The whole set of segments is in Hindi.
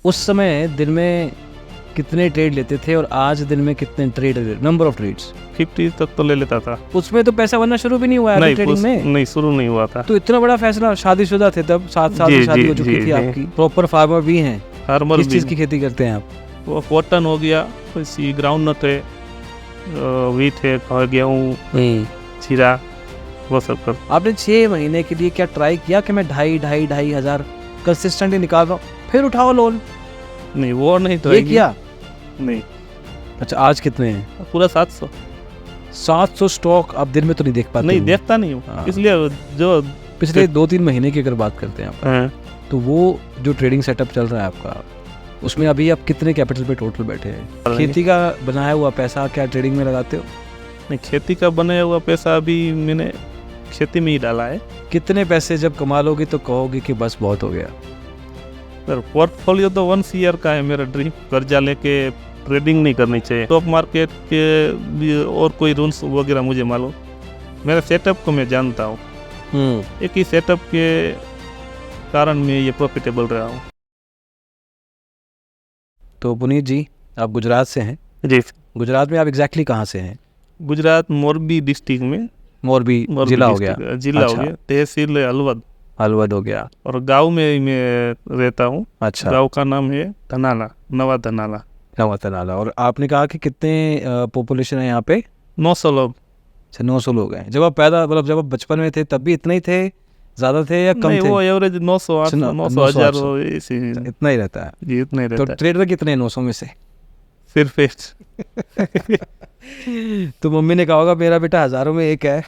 उस समय दिन में कितने ट्रेड लेते थे और आज दिन में कितने ट्रेड, नंबर ऑफ ट्रेड्स? 50 तक तो ले लेता था। उसमें तो पैसा बनना शुरू भी नहीं हुआ है ट्रेडिंग में? नहीं, शुरू नहीं हुआ था। तो इतना बड़ा फैसला, शादीशुदा थे तब, 7 साल की शादी हो चुकी थी आपकी, प्रॉपर फार्मर भी हैं? फार्मर किस चीज़ की खेती करते हैं आप? वो कॉटन हो गया, ग्राउंड नट है, व्हीट है, गेहूँ, जीरा, वो सब कर। आपने 6 महीने के लिए क्या ट्राई किया कि मैं 2,500 हज़ार कंसिस्टेंटली निकाल रहा हूँ, फिर उठाओ लोन? नहीं, वो नहीं तो ये किया नहीं। अच्छा, आज कितने हैं? पूरा 700। 700 स्टॉक आप दिन में तो नहीं देख पाते? नहीं देखता नहीं हूँ, इसलिए जो पिछले 2-3 महीने की अगर बात करते हैं आप, तो वो जो ट्रेडिंग सेटअप चल रहा है आपका, उसमें अभी आप कितने कैपिटल पे टोटल बैठे हैं? खेती का बनाया हुआ पैसा क्या ट्रेडिंग में लगाते हो? नहीं, खेती का बनाया हुआ पैसा अभी मैंने खेती में ही डाला है। कितने पैसे जब कमा लोगे तो कहोगे कि बस बहुत हो गया? सर, पोर्टफोलियो तो 1 ईयर का है मेरा ड्रीम। कर्जा लेके ट्रेडिंग नहीं करनी चाहिए। स्टॉक मार्केट के भी और कोई रूल्स वगैरह मुझे मालूम, मेरा सेटअप को मैं जानता हूँ। एक ही सेटअप के कारण मैं ये प्रॉफिटेबल रहा हूँ। तो पुनीत जी, आप गुजरात से हैं? जी। गुजरात में आप एग्जैक्टली कहाँ से हैं? गुजरात मोरबी डिस्ट्रिक्ट में। मोरबी जिला हो गया? जिला हो गया, तहसील हलवद हो गया। और गांव में मैं रहता हूँ। अच्छा। गांव का नाम है धनाला, नवा धनाला। और आपने कहा कि कितने पॉपुलेशन है यहाँ पे? 900 लोग। अच्छा, 900 लोग हैं। जब आप पैदा, मतलब जब आप बचपन में थे तब भी इतने ही थे, ज़्यादा थे या कम थे? वो एवरेज 900, 900 हज़ार इतना ही रहता है जी, इतना ही रहता है। तो ट्रेडर कितने हैं 900 में से? सिर्फ तो मम्मी ने कहा होगा मेरा बेटा हज़ारों में एक है।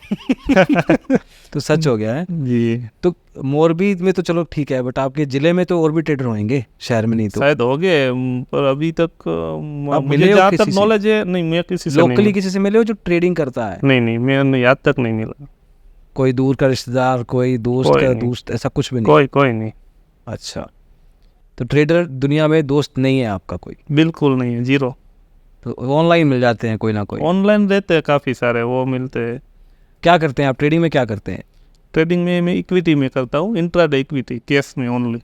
तो सच हो गया है जी। तो मोरबी में तो चलो ठीक है, बट आपके जिले में तो और भी ट्रेडर होंगे, शहर में नहीं तो? शायद हो गए, पर अभी तक मुझे जहाँ तक नॉलेज है नहीं, मैं किसी से लोकली किसी से मिले हो जो ट्रेडिंग करता है? नहीं, मैं आज तक नहीं मिला। कोई दूर का रिश्तेदार, कोई दोस्त का दोस्त, ऐसा कुछ भी नहीं? कोई नहीं। अच्छा, तो ट्रेडर दुनिया में दोस्त नहीं है आपका कोई? बिल्कुल नहीं है, जीरो। तो ऑनलाइन मिल जाते हैं कोई ना कोई? ऑनलाइन रहते हैं काफ़ी सारे, वो मिलते हैं। क्या करते हैं आप ट्रेडिंग में? क्या करते हैं ट्रेडिंग में? मैं इक्विटी में करता हूँ, इंट्राडे इक्विटी, कैश में ओनली।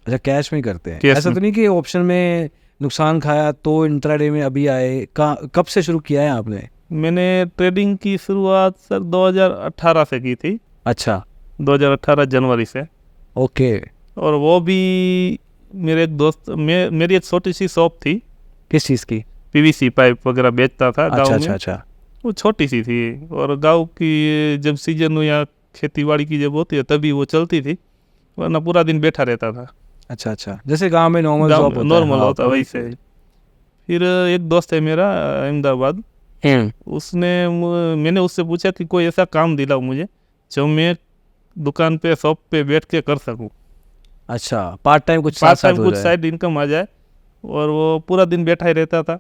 अच्छा, कैश में करते हैं? ऐसा तो नहीं कि ऑप्शन में नुकसान खाया तो इंट्राडे में अभी आए? कब से शुरू किया है आपने? मैंने ट्रेडिंग की शुरुआत सर 2018 से की थी। अच्छा, 2018 जनवरी से। ओके। और वो भी मेरे एक दोस्त, मेरी एक छोटी सी शॉप थी। किस चीज़ की? पीवीसी पाइप वगैरह बेचता था गाँव में। अच्छा। वो छोटी सी थी, और गांव की जब सीजन या खेती बाड़ी की जब होती है तभी वो चलती थी, वरना पूरा दिन बैठा रहता था। अच्छा, जैसे गांव में नॉर्मल होता है वैसे। फिर एक दोस्त है मेरा अहमदाबाद, मैंने उससे पूछा कि कोई ऐसा काम दिलाओ मुझे जो मैं दुकान पे, शॉप पे बैठ के कर सकूं। अच्छा, पार्ट टाइम कुछ साइड इनकम आ जाए, और वो पूरा दिन बैठा ही रहता था।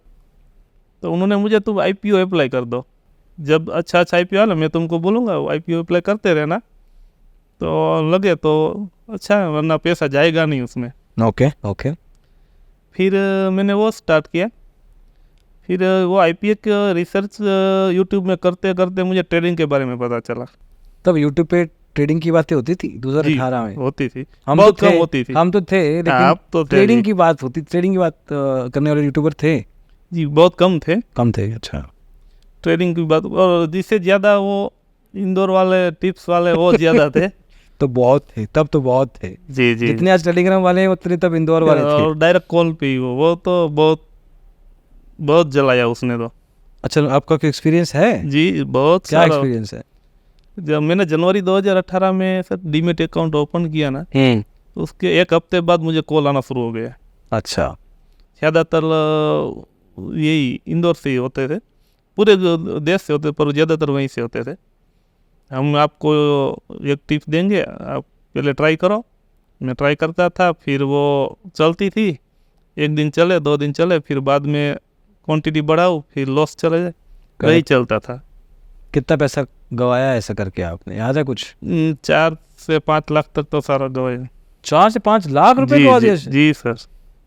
तो उन्होंने मुझे, तुम IPO अप्लाई कर दो, जब अच्छा IPO आना मैं तुमको बोलूँगा, IPO अप्लाई करते रहना, तो लगे तो अच्छा है, वरना पैसा जाएगा नहीं उसमें। ओके। फिर मैंने वो स्टार्ट किया। फिर वो IPO का रिसर्च यूट्यूब में करते करते मुझे ट्रेडिंग के बारे में पता चला। तब यूट्यूब पे ट्रेडिंग की बातें होती थी 2018 में? होती थी, हम बहुत तो कम होती थी। हम तो थे, लेकिन तो ट्रेडिंग की बात होती, ट्रेडिंग की बात करने वाले यूट्यूबर थे जी, बहुत कम थे। अच्छा, ट्रेडिंग की बात, और जिससे ज़्यादा वो इंदौर वाले, टिप्स वाले, वो ज़्यादा थे। तो बहुत थे, तब तो बहुत थे जी। जितने आज टेलीग्राम वाले हैं उतने तब इंदौर वाले थे। और डायरेक्ट कॉल पे ही वो तो बहुत जलाया उसने तो। अच्छा, आपका कोई एक्सपीरियंस है? जी, बहुत। क्या एक्सपीरियंस है? जब मैंने जनवरी 2018 में सर डीमेट अकाउंट ओपन किया ना, उसके 1 हफ्ते बाद मुझे कॉल आना शुरू हो गया। अच्छा। ज़्यादातर यही इंदौर से ही होते थे, पूरे देश से होते, पर ज़्यादातर वहीं से होते थे। हम आपको एक टिप देंगे, आप पहले ट्राई करो। मैं ट्राई करता था, फिर वो चलती थी, 1 दिन चले, 2 दिन चले, फिर बाद में क्वांटिटी बढ़ाओ, फिर लॉस चले जाए, वही चलता था। कितना पैसा गवाया ऐसा करके आपने, याद है कुछ? 4 से 5 लाख तक तो सारा गवाया। 4 से 5 लाख रुपए गवा दिया? जी सर।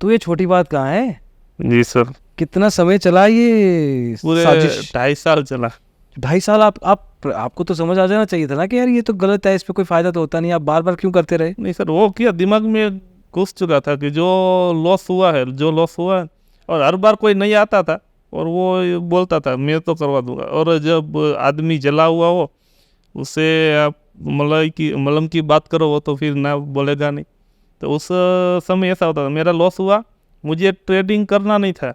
तो ये छोटी बात कहाँ है? जी सर। कितना समय चला ये? पूरे 2.5 साल चला। 2.5 साल? आपको तो समझ आ जाना चाहिए था ना कि यार ये तो गलत है, इस पे कोई फायदा तो होता नहीं, आप बार बार क्यों करते रहे? नहीं सर, वो किया दिमाग में घुस चुका था कि जो लॉस हुआ है, और हर बार कोई नहीं आता था और वो बोलता था मैं तो करवा दूंगा, और जब आदमी जला हुआ हो उससे आप मलम की बात करो वो तो फिर ना बोलेगा नहीं। तो उस समय ऐसा होता था, मेरा लॉस हुआ, मुझे ट्रेडिंग करना नहीं था,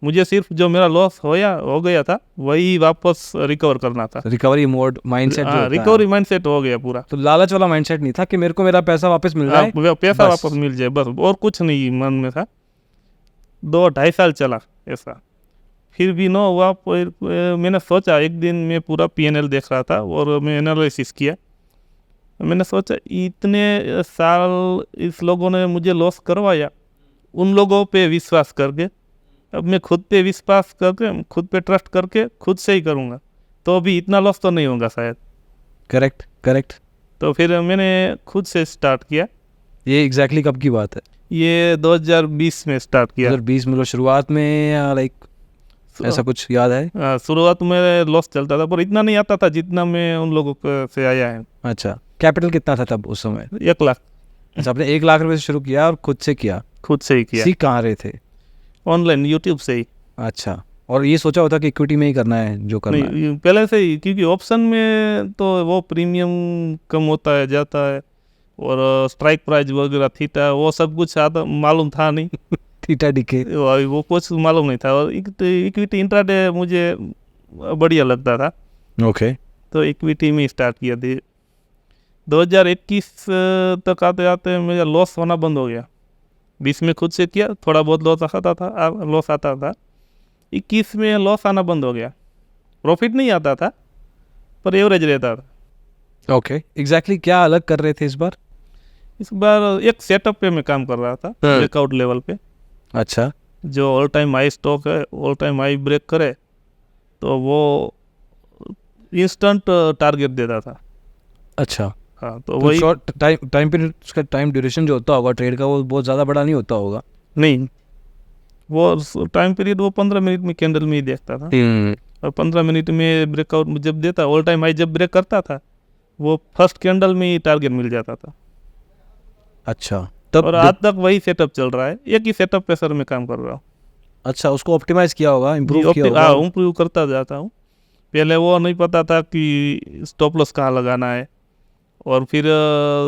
मुझे सिर्फ जो मेरा लॉस हो गया था वही वापस रिकवर करना था। रिकवरी मोड माइंडसेट जो होता है। रिकवरी माइंडसेट हो गया पूरा। तो लालच वाला माइंडसेट नहीं था कि मेरे को मेरा पैसा वापस मिल जाए, पैसा बस। वापस मिल जाए, बस, और कुछ नहीं मन में था। 2-2.5 साल चला ऐसा, फिर भी ना हुआ। मैंने सोचा, एक दिन मैं पूरा PNL देख रहा था और मैं एनालिसिस किया। मैंने सोचा इतने साल इस लोगों ने मुझे लॉस करवाया, उन लोगों पे विश्वास करके अब मैं खुद पे विश्वास करके, खुद पे ट्रस्ट करके खुद से ही करूँगा, तो अभी इतना लॉस तो नहीं होगा शायद। करेक्ट। तो फिर मैंने खुद से स्टार्ट किया। ये एग्जैक्टली कब की बात है? ये 2020 में स्टार्ट किया। 2020 में, शुरुआत में, लाइक ऐसा कुछ याद है? शुरुआत में लॉस चलता था, पर इतना नहीं आता था जितना मैं उन लोगों से आया है। अच्छा, कैपिटल कितना था तब उस समय? 1 लाख। अच्छा, आपने 1 लाख रुपए से शुरू किया और खुद से किया? खुद से ही किया। सीख कहाँ रहे थे? ऑनलाइन, यूट्यूब से ही। अच्छा, और ये सोचा होता कि इक्विटी में ही करना है जो करना है? नहीं, पहले से ही, क्योंकि ऑप्शन में तो वो प्रीमियम कम होता है, जाता है, और स्ट्राइक प्राइस वगैरह थीटा वो सब कुछ मालूम था नहीं। थीटा डीके वो कुछ मालूम नहीं था, और इक्विटी इंट्राडे मुझे बढ़िया लगता था। ओके। तो इक्विटी में स्टार्ट किया थी। 2021 तक आते आते मेरा लॉस होना बंद हो गया। 20 में खुद से किया, थोड़ा बहुत लॉस आता था। 21 में लॉस आना बंद हो गया, प्रॉफिट नहीं आता था पर एवरेज रहता था। ओके, एग्जैक्टली क्या अलग कर रहे थे इस बार? इस बार एक सेटअप पे मैं काम कर रहा था, ब्रेकआउट लेवल पे। अच्छा, जो ऑल टाइम हाई स्टॉक है, ऑल टाइम हाई ब्रेक करे तो वो इंस्टेंट टारगेट देता था। अच्छा। हाँ, तो वही शॉर्ट टाइम पीरियड, उसका टाइम ड्यूरेशन जो होता होगा ट्रेड का, वो बहुत ज़्यादा बड़ा नहीं होता होगा? नहीं, वो टाइम पीरियड वो 15 मिनट में कैंडल में ही देखता था, और 15 मिनट में ब्रेकआउट जब देता, ऑल टाइम हाई जब ब्रेक करता था, वो फर्स्ट कैंडल में ही टारगेट मिल जाता था। अच्छा, तब और आज तक वही सेटअप चल रहा है, एक ही सेटअप पे सर मैं काम कर रहा हूँ। अच्छा, उसको ऑप्टिमाइज किया होगा, इम्प्रूव किया होगा? हाँ, इम्प्रूव करता जाता हूँ। पहले वो नहीं पता था कि स्टॉप लॉस कहाँ लगाना है, और फिर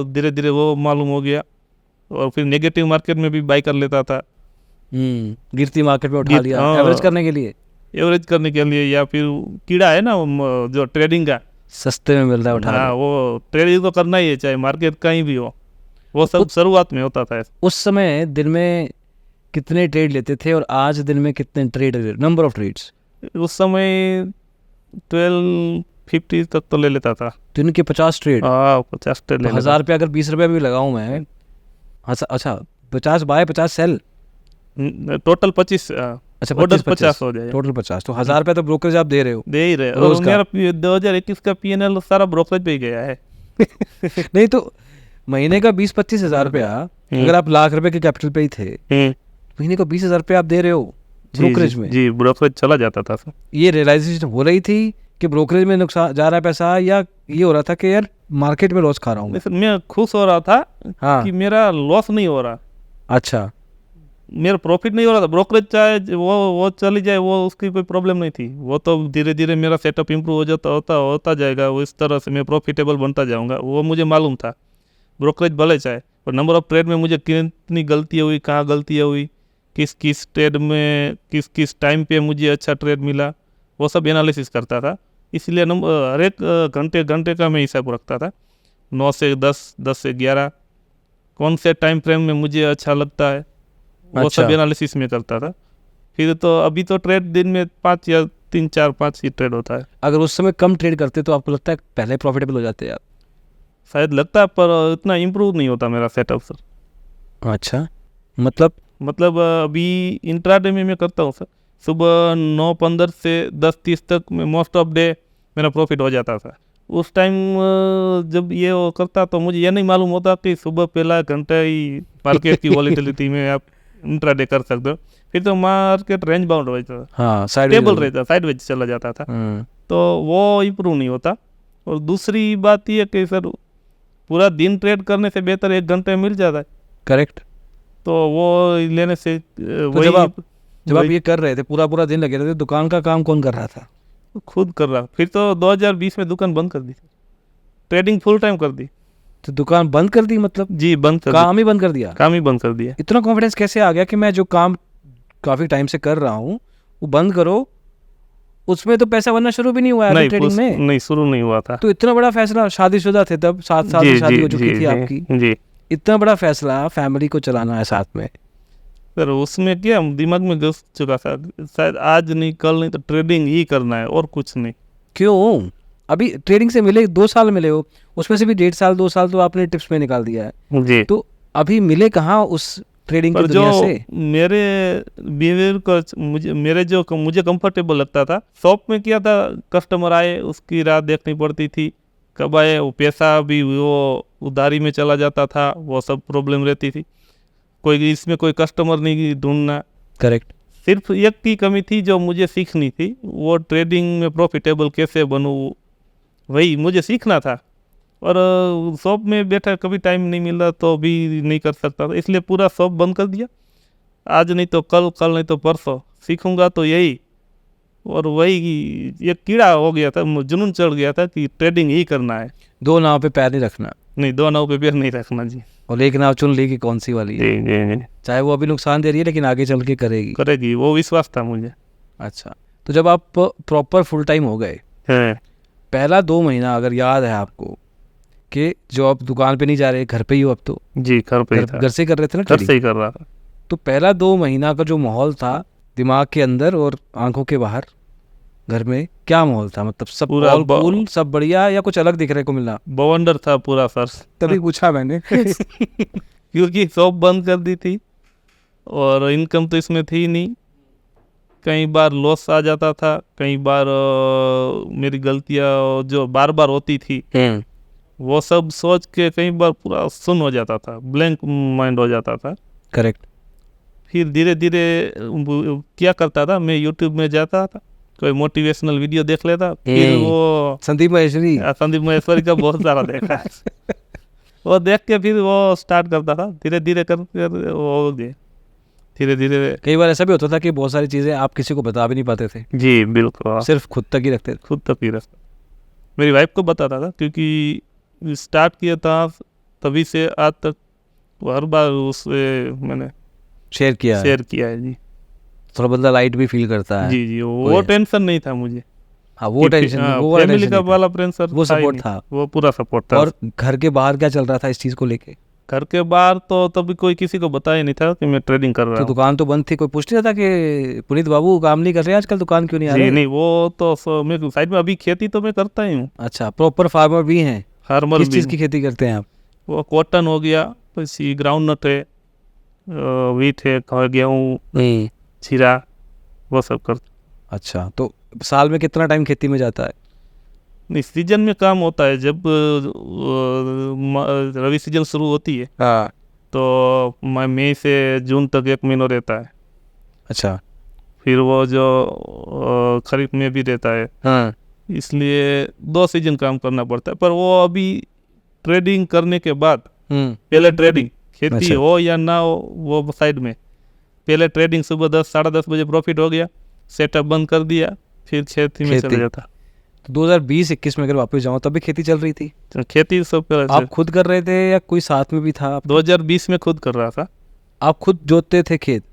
धीरे धीरे वो मालूम हो गया, और फिर नेगेटिव मार्केट में भी बाई कर लेता था। गिरती मार्केट में उठा लिया एवरेज करने के लिए, या फिर कीड़ा है ना जो ट्रेडिंग का, सस्ते में मिल रहा है, उठा हाँ, वो ट्रेडिंग तो करना ही है चाहे मार्केट कहीं भी हो। वो सब शुरुआत में होता था। उस समय दिन में कितने ट्रेड लेते थे और आज दिन में कितने ट्रेड, नंबर ऑफ ट्रेड्स? उस समय 1250 तक तो ले लेता था। दिन के 50 ट्रेड? 50 ट्रेड ले लेता। 1000 रुपये अगर 20 रुपये भी लगाऊं मैं, अच्छा 50 बाय 50 सेल, टोटल 25। अच्छा, ऑर्डर 50 हो जाए, टोटल 50। तो 1000 रुपये तो ब्रोकरेज आप दे रहे हो? दे ही रहे। रोज और का? मेरा 2021 का PNL सारा ब्रोकरेज पे ही गया है। नहीं तो महीने का 20-25 हज़ार रुपया, अगर आप लाख रुपए के कैपिटल पे ही थे, महीने को 20,000 रुपये आप दे रहे हो ब्रोकरेज में? जी, ब्रोकरेज चला जाता था सर। ये रियलाइजेशन हो रही थी कि ब्रोकरेज में नुकसान जा रहा है पैसा, या ये हो रहा था कि यार मार्केट में लॉस खा रहा हूँ मैं? मैं खुश हो रहा था हाँ। कि मेरा लॉस नहीं हो रहा। अच्छा, मेरा प्रॉफिट नहीं हो रहा था। ब्रोकरेज चाहे वो चली जाए, वो उसकी कोई प्रॉब्लम नहीं थी। वो तो धीरे धीरे मेरा सेटअप इम्प्रूव हो जाता होता जाएगा, वो इस तरह से मैं प्रॉफिटेबल बनता जाऊँगा, वो मुझे मालूम था। ब्रोकरेज भले चाहे, और नंबर ऑफ ट्रेड में मुझे कितनी गलतियाँ हुई, कहाँ गलतियाँ हुई, किस ट्रेड में किस टाइम पे मुझे अच्छा ट्रेड मिला, वो सब एनालिसिस करता था। इसलिए हर एक घंटे का मैं हिसाब रखता था। 9 से 10, 10 से 11, कौन से टाइम फ्रेम में मुझे अच्छा लगता है, वो सब एनालिसिस में करता था। फिर तो अभी तो ट्रेड दिन में 5 या 3, 4, 5 ही ट्रेड होता है। अगर उस समय कम ट्रेड करते तो आपको लगता है पहले प्रॉफिटेबल हो जाते आप? शायद लगता है, पर इतना इम्प्रूव नहीं होता मेरा सेटअप सर। अच्छा, मतलब अभी इंट्राडे में मैं करता हूँ सर, सुबह 9:15 से 10:30 तक में मोस्ट ऑफ डे मेरा प्रॉफिट हो जाता था। उस टाइम जब ये वो करता तो मुझे ये नहीं मालूम होता कि सुबह पहला घंटा ही मार्केट की वॉलेटिलिटी में आप इंट्राडे कर सकते हो। फिर तो मार्केट रेंज बाउंड हो जाता था, हाँ, स्टेबल रहता, साइडवेज चला जाता था, तो वो इम्प्रूव नहीं होता। और दूसरी बात ये कि सर पूरा दिन ट्रेड करने से बेहतर 1 घंटे मिल जाता है। करेक्ट। तो वो लेने से तो जब आप ये कर रहे थे, पूरा पूरा दिन लगे रहते, दुकान का काम कौन कर रहा था? खुद कर रहा। फिर तो 2020 में दुकान बंद कर दी, ट्रेडिंग फुल टाइम कर दी। तो दुकान बंद कर दी मतलब? जी बंद कर काम ही बंद कर दिया? काम ही बंद कर दिया। इतना कॉन्फिडेंस कैसे आ गया कि मैं जो काम काफी टाइम से कर रहा हूँ वो बंद करो? उसमें तो पैसा बनना शुरू भी नहीं हुआ है ट्रेडिंग में। नहीं, शुरू नहीं हुआ था। तो इतना बड़ा फैसला, शादीशुदा थे तब, 7 साल की शादी हो चुकी थी आपकी जी। इतना बड़ा फैसला, फैमिली को चलाना है साथ में। सर उसमें क्या दिमाग में घुस चुका था, शायद आज नहीं कल नहीं तो ट्रेडिंग ही करना है और कुछ नहीं। क्यों? अभी ट्रेडिंग से मिले 2 साल मिले हो, उसमें से भी 1.5 साल 2 साल तो आपने टिप्स में निकाल दिया है जी। तो अभी मिले कहाँ उस ट्रेडिंग की पर दुनिया जो से? मेरे बिहेवियर को मुझे कंफर्टेबल लगता था। शॉप में क्या था, कस्टमर आए उसकी राह देखनी पड़ती थी, कब आए, वो पैसा भी वो उधारी में चला जाता था, वो सब प्रॉब्लम रहती थी। इसमें कोई कस्टमर नहीं ढूंढना। करेक्ट। सिर्फ एक की कमी थी जो मुझे सीखनी थी, वो ट्रेडिंग में प्रॉफिटेबल कैसे बनूँ, वही मुझे सीखना था। और शॉप में बैठा कभी टाइम नहीं मिल रहा तो भी नहीं कर सकता था, इसलिए पूरा शॉप बंद कर दिया। आज नहीं तो कल, कल नहीं तो परसों सीखूंगा तो यही। और वही एक कीड़ा हो गया था, जुनून चढ़ गया था कि ट्रेडिंग ही करना है। 2 नाव पे पैर नहीं रखना। नहीं, 2 नाव पे पैर नहीं रखना जी। और एक नाव चुन ली कि कौन सी वाली है। जी जी। चाहे वो अभी नुकसान दे रही है लेकिन आगे चल के करेगी, वो विश्वास था मुझे। अच्छा, तो जब आप प्रॉपर फुल टाइम हो गए, पहला 2 महीना अगर याद है आपको कि जो आप दुकान पे नहीं जा रहे, घर पे ही हो अब तो? जी, घर पे ही था। घर से कर रहे थे ना? घर से ही कर रहा था। तो पहला 2 महीना का जो माहौल था दिमाग के अंदर और आंखों के बाहर, घर में क्या माहौल था? मतलब सब पूरा कूल, सब बढ़िया, या कुछ अलग दिख रहे को मिला? बवंडर था पूरा सर। तभी पूछा मैंने क्योंकि शॉप बंद कर दी थी और इनकम तो इसमें थी नहीं। कई बार लॉस आ जाता था, कई बार मेरी गलतियां जो बार बार होती थी वो सब सोच के कई बार पूरा सुन हो जाता था, ब्लैंक माइंड हो जाता था। करेक्ट। फिर धीरे धीरे क्या करता था, मैं यूट्यूब में जाता था, कोई मोटिवेशनल वीडियो देख लेता, फिर वो संदीप महेश्वरी का बहुत सारा देखा है वो देख के फिर वो स्टार्ट करता था, धीरे धीरे कर वो धीरे धीरे। कई बार ऐसा भी होता था कि बहुत सारी चीज़ें आप किसी को बता भी नहीं पाते थे। जी बिल्कुल, सिर्फ खुद तक ही रखते थे। खुद तक ही रखता। मेरी वाइफ को बताता था, क्योंकि स्टार्ट किया था तभी से आज तक वो हर बार उससे मैंने शेयर किया है जी। थोड़ा बंदा लाइट भी फील करता है। जी जी, वो टेंशन नहीं था मुझे। हाँ, वो टेंशन, वो फैमिली का वाला प्रेशर, वो सपोर्ट था, वो पूरा सपोर्ट था। और घर के बाहर क्या चल रहा था इस चीज़ को लेके? घर के बाहर तो तभी कोई किसी को बताया नहीं था कि मैं ट्रेडिंग कर रहा हूँ। तो दुकान तो बंद थी, कोई पूछ नहीं था कि पुनीत बाबू काम नहीं कर रहे आजकल, दुकान क्यों नहीं आ रहे? नहीं, वो तो मैं साइड में अभी खेती तो मैं करता ही हूँ। अच्छा, प्रॉपर फार्मर भी हैं? फार्मर। किस चीज़ की खेती करते हैं आप? वो कॉटन हो गया, પછી ग्राउंड नट है, वीट है, गेहूँ, जीरा, वो सब करते। अच्छा, तो साल में कितना टाइम खेती में जाता है? नहीं, सीजन में काम होता है। जब रवि सीजन शुरू होती है तो मई से जून तक 1 महीना रहता है। अच्छा। फिर वो जो खरीफ में भी रहता है। हाँ। इसलिए 2 सीजन काम करना पड़ता है। पर वो अभी ट्रेडिंग करने के बाद, पहले ट्रेडिंग, खेती हो या ना हो वो साइड में, पहले ट्रेडिंग सुबह 10 साढ़े 10 बजे प्रॉफिट हो गया, सेटअप बंद कर दिया, फिर खेती में चला जाता। तो 2020-21 में अगर वापस जाऊँ तब भी खेती चल रही थी? तो खेती सब आप खुद कर रहे थे या कोई साथ में भी था? 2020 में खुद कर रहा था। आप खुद जोतते थे खेत?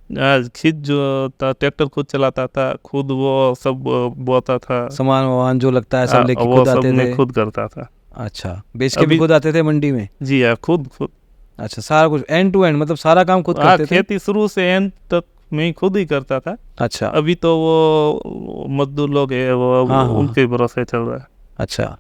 खेत जो था, ट्रैक्टर खुद चलाता था, खुद वो सब बोता था, सामान जो लगता है सब लेके खुद आते थे? खुद करता था। अच्छा, बेच के भी खुद आते थे मंडी में? जी हाँ, खुद। अच्छा, सारा कुछ एंड टू एंड, मतलब सारा काम खुद करते थे? खेती शुरू से एंड तक मैं खुद ही करता था। अच्छा। अभी तो वो मजदूर लोग है, वो उनके भरोसे चल रहा है। अच्छा,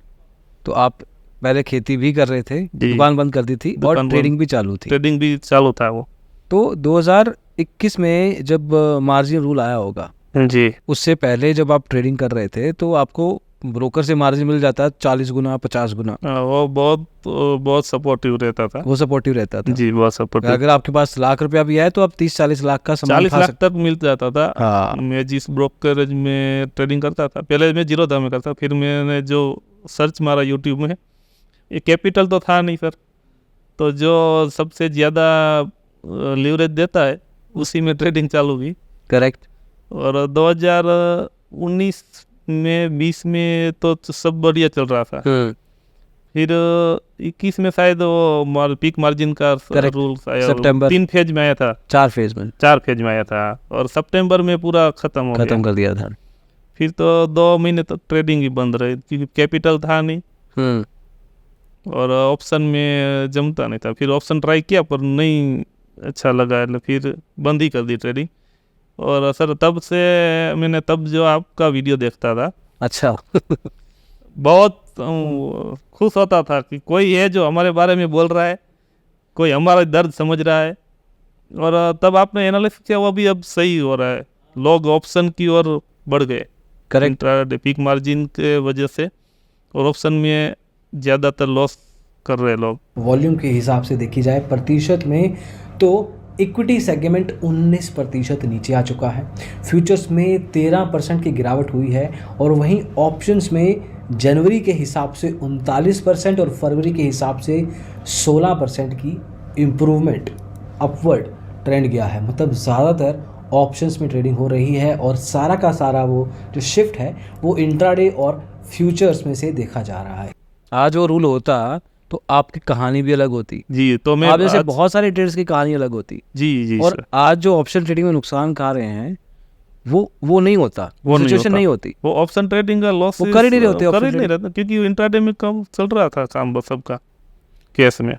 तो आप पहले खेती भी कर रहे थे, दुकान बंद कर दी थी और ट्रेडिंग भी चालू थी? ट्रेडिंग भी चालू था वो। तो 2021 में जब मार्जिन रूल आया होगा जी, उससे पहले जब आप ट्रेडिंग कर रहे थे तो आपको ब्रोकर से मार्जिन मिल जाता है 40 गुना 50 गुना? वो बहुत सपोर्टिव रहता था। वो सपोर्टिव रहता था जी, बहुत सपोर्टिव। अगर आपके पास लाख रुपया भी है तो आप 30-40 लाख का सामान 40 लाख तक मिल जाता था। हाँ। मैं जिस ब्रोकरेज में ट्रेडिंग करता था, पहले मैं जीरोधा में करता, फिर मैंने जो सर्च मारा यूट्यूब में, ये कैपिटल तो था नहीं सर, तो जो सबसे ज़्यादा लीवरेज देता है, उसी में ट्रेडिंग चालू की। करेक्ट। और 2019 में 20 में तो सब बढ़िया चल रहा था। फिर 21 में शायद वो पीक मार्जिन का रूल सितंबर 3 फेज में आया था, 4 फेज में 4 फेज में आया था, और सितंबर में पूरा खत्म कर दिया था। फिर तो 2 महीने तक ट्रेडिंग ही बंद रही, क्योंकि कैपिटल था नहीं और ऑप्शन में जमता नहीं था। फिर ऑप्शन ट्राई किया पर नहीं अच्छा लगा, फिर बंद ही कर दी ट्रेडिंग। और सर तब से मैंने जो आपका वीडियो देखता था, अच्छा बहुत खुश होता था कि कोई है जो हमारे बारे में बोल रहा है, कोई हमारा दर्द समझ रहा है। और तब आपने एनालिसिस किया, वो भी अब सही हो रहा है, लोग ऑप्शन की ओर बढ़ गए। करेक्ट। पीक मार्जिन के वजह से, और ऑप्शन में ज़्यादातर लॉस कर रहे लोग। वॉल्यूम के हिसाब से देखी जाए प्रतिशत में तो इक्विटी सेगमेंट 19% नीचे आ चुका है, फ्यूचर्स में 13% की गिरावट हुई है, और वहीं ऑप्शंस में जनवरी के हिसाब से 39% और फरवरी के हिसाब से 16% की इम्प्रूवमेंट अपवर्ड ट्रेंड गया है। मतलब ज़्यादातर ऑप्शंस में ट्रेडिंग हो रही है, और सारा का सारा वो जो शिफ्ट है वो इंट्राडे और फ्यूचर्स में से देखा जा रहा है। आज वो रूल होता तो आपकी कहानी भी अलग होती जी। तो मैं आप जैसे बहुत सारे ट्रेडर्स की कहानी अलग होती। जी और आज जो ऑप्शन ट्रेडिंग में नुकसान खा रहे हैं वो नहीं होता, वो सिचुएशन नहीं होती। वो ऑप्शन ट्रेडिंग का लॉस वो कर ही नहीं रहे होते, कर ही नहीं रहता, क्योंकि इंट्राडे में कम चल रहा था काम बस सबका केस में।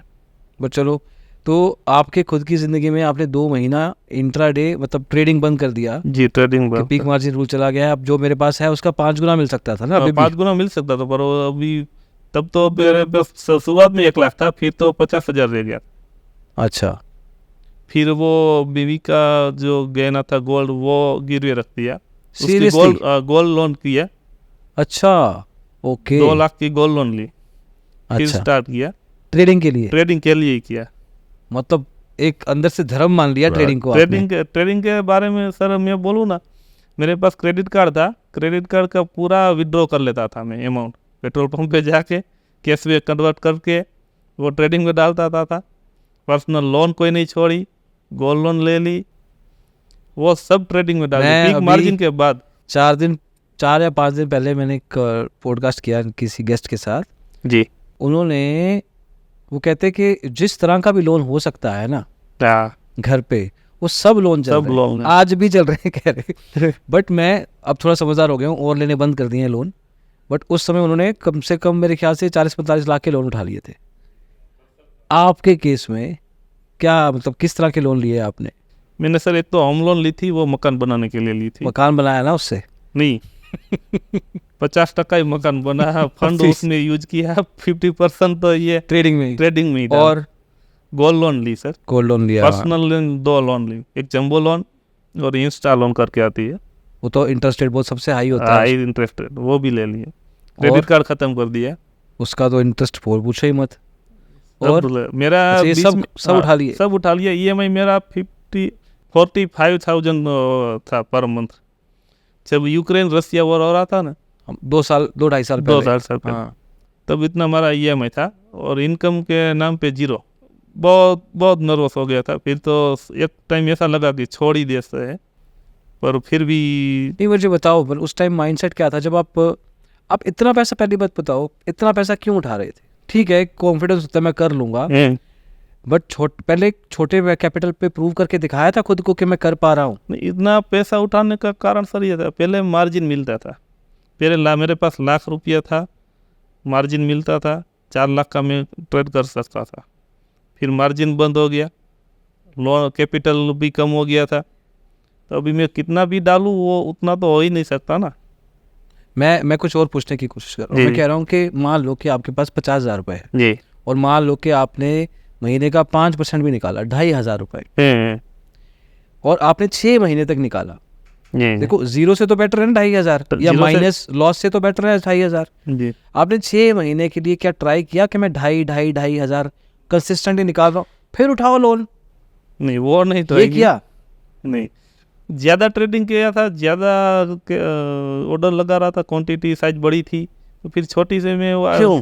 बट चलो, तो आपके खुद की ज़िंदगी में आपने 2 महीना इंट्राडे मतलब ट्रेडिंग बंद कर दिया। जी, ट्रेडिंग बंद। पीक मार्जिन रूल चला गया है, अब जो मेरे पास है उसका 5 गुना मिल सकता था ना, अभी 5 गुना मिल सकता था, पर वो अभी तब तो मेरे पास शुरुआत में 1 लाख था, फिर तो 50,000 रह गया। अच्छा। फिर वो बीवी का जो गहना था गोल्ड, वो गिरवे रख दिया। सीरियसली? गोल्ड लोन किया। अच्छा, ओके। 2 लाख की गोल्ड लोन ली। फिर अच्छा, स्टार्ट किया ट्रेडिंग के लिए? ट्रेडिंग के लिए ही किया। मतलब एक अंदर से धर्म मान लिया ट्रेडिंग को। ट्रेडिंग के बारे में सर मैं बोलूँ ना, मेरे पास क्रेडिट कार्ड था, क्रेडिट कार्ड का पूरा विड्रॉ कर लेता था मैं अमाउंट, पेट्रोल पंप पे जाके कैश में कन्वर्ट करके वो ट्रेडिंग में डालता था। पर्सनल लोन कोई नहीं छोड़ी, गोल्ड लोन ले ली, वो सब ट्रेडिंग में डाल दी पीक मार्जिन के बाद। 4 या 5 दिन पहले मैंने एक पॉडकास्ट किया किसी गेस्ट के साथ जी। उन्होंने वो कहते कि जिस तरह का भी लोन हो सकता है ना घर पे, वो सब लोन चल रहे हैं, आज भी चल रहे हैं कह रहे। बट मैं अब थोड़ा समझदार हो गया हूँ और लेने बंद कर दिए हैं लोन। बट उस समय उन्होंने कम से कम मेरे ख्याल से 40-45 लाख के लोन उठा लिए थे। आपके केस में क्या मतलब किस तरह के लोन लिए आपने? मैंने सर एक तो होम लोन ली थी, वो मकान बनाने के लिए ली थी। मकान बनाया ना उससे? नहीं 50% ही मकान बना, फंड उसमें यूज किया, 50% तो ये ट्रेडिंग में ही। और गोल्ड लोन ली सर, गोल्ड लोन लिया, पर्सनल लोन 2 लोन ली, एक जंबो लोन और इंस्टा लोन करके आती है, वो तो इंटरेस्ट रेट बहुत सबसे हाई होता है, हाई इंटरेस्ट रेट, वो भी ले लिए। क्रेडिट कार्ड खत्म कर दिया, उसका तो इंटरेस्ट पूछो ही मत। और मेरा सब उठा लिया। EMI मेरा 45,000 था पर मंथ। जब यूक्रेन रसिया वॉर हो रहा था ना, 2-2.5 साल पहले, हाँ, तब इतना हमारा EMI था और इनकम के नाम पे 0। बहुत नर्वस हो गया था। फिर तो एक टाइम ऐसा लगा कि छोड़ ही दे है, पर फिर भी नहीं। मुझे बताओ उस टाइम माइंडसेट क्या था जब आप इतना पैसा, पहली बात बताओ इतना पैसा क्यों उठा रहे थे? ठीक है, कॉन्फिडेंस होता है मैं कर लूँगा, बट पहले छोटे कैपिटल पे प्रूव करके दिखाया था खुद को कि मैं कर पा रहा हूँ। इतना पैसा उठाने का कारण सर ये था, पहले मार्जिन मिलता था। पहले मेरे पास ₹1,00,000 था, मार्जिन मिलता था, 4 लाख का मैं ट्रेड कर सकता था। फिर मार्जिन बंद हो गया, लोन कैपिटल भी कम हो गया था, तो अभी मैं कितना भी डालूँ वो उतना तो हो ही नहीं सकता ना। मैं कुछ और पूछने की कोशिश कर रहा हूँ। मैं कह रहा हूँ कि मान लो कि आपके पास 50,000 रुपये है जी, और मान लो कि आपने महीने का 5% भी निकाला, 2,500 रुपये, और आपने 6 महीने तक निकाला। देखो 0 से तो बेटर है ना 2,500, या माइनस लॉस से तो बेटर है 2,500। आपने 6 महीने के लिए क्या ट्राई किया कि मैं 2,500 कंसिस्टेंटली निकाल रहा हूँ, फिर उठाओ लोन? नहीं, वो नहीं तो ये किया नहीं। ज़्यादा ट्रेडिंग किया था, ज़्यादा ऑर्डर लगा रहा था, क्वांटिटी साइज बड़ी थी, तो फिर छोटी से में क्यों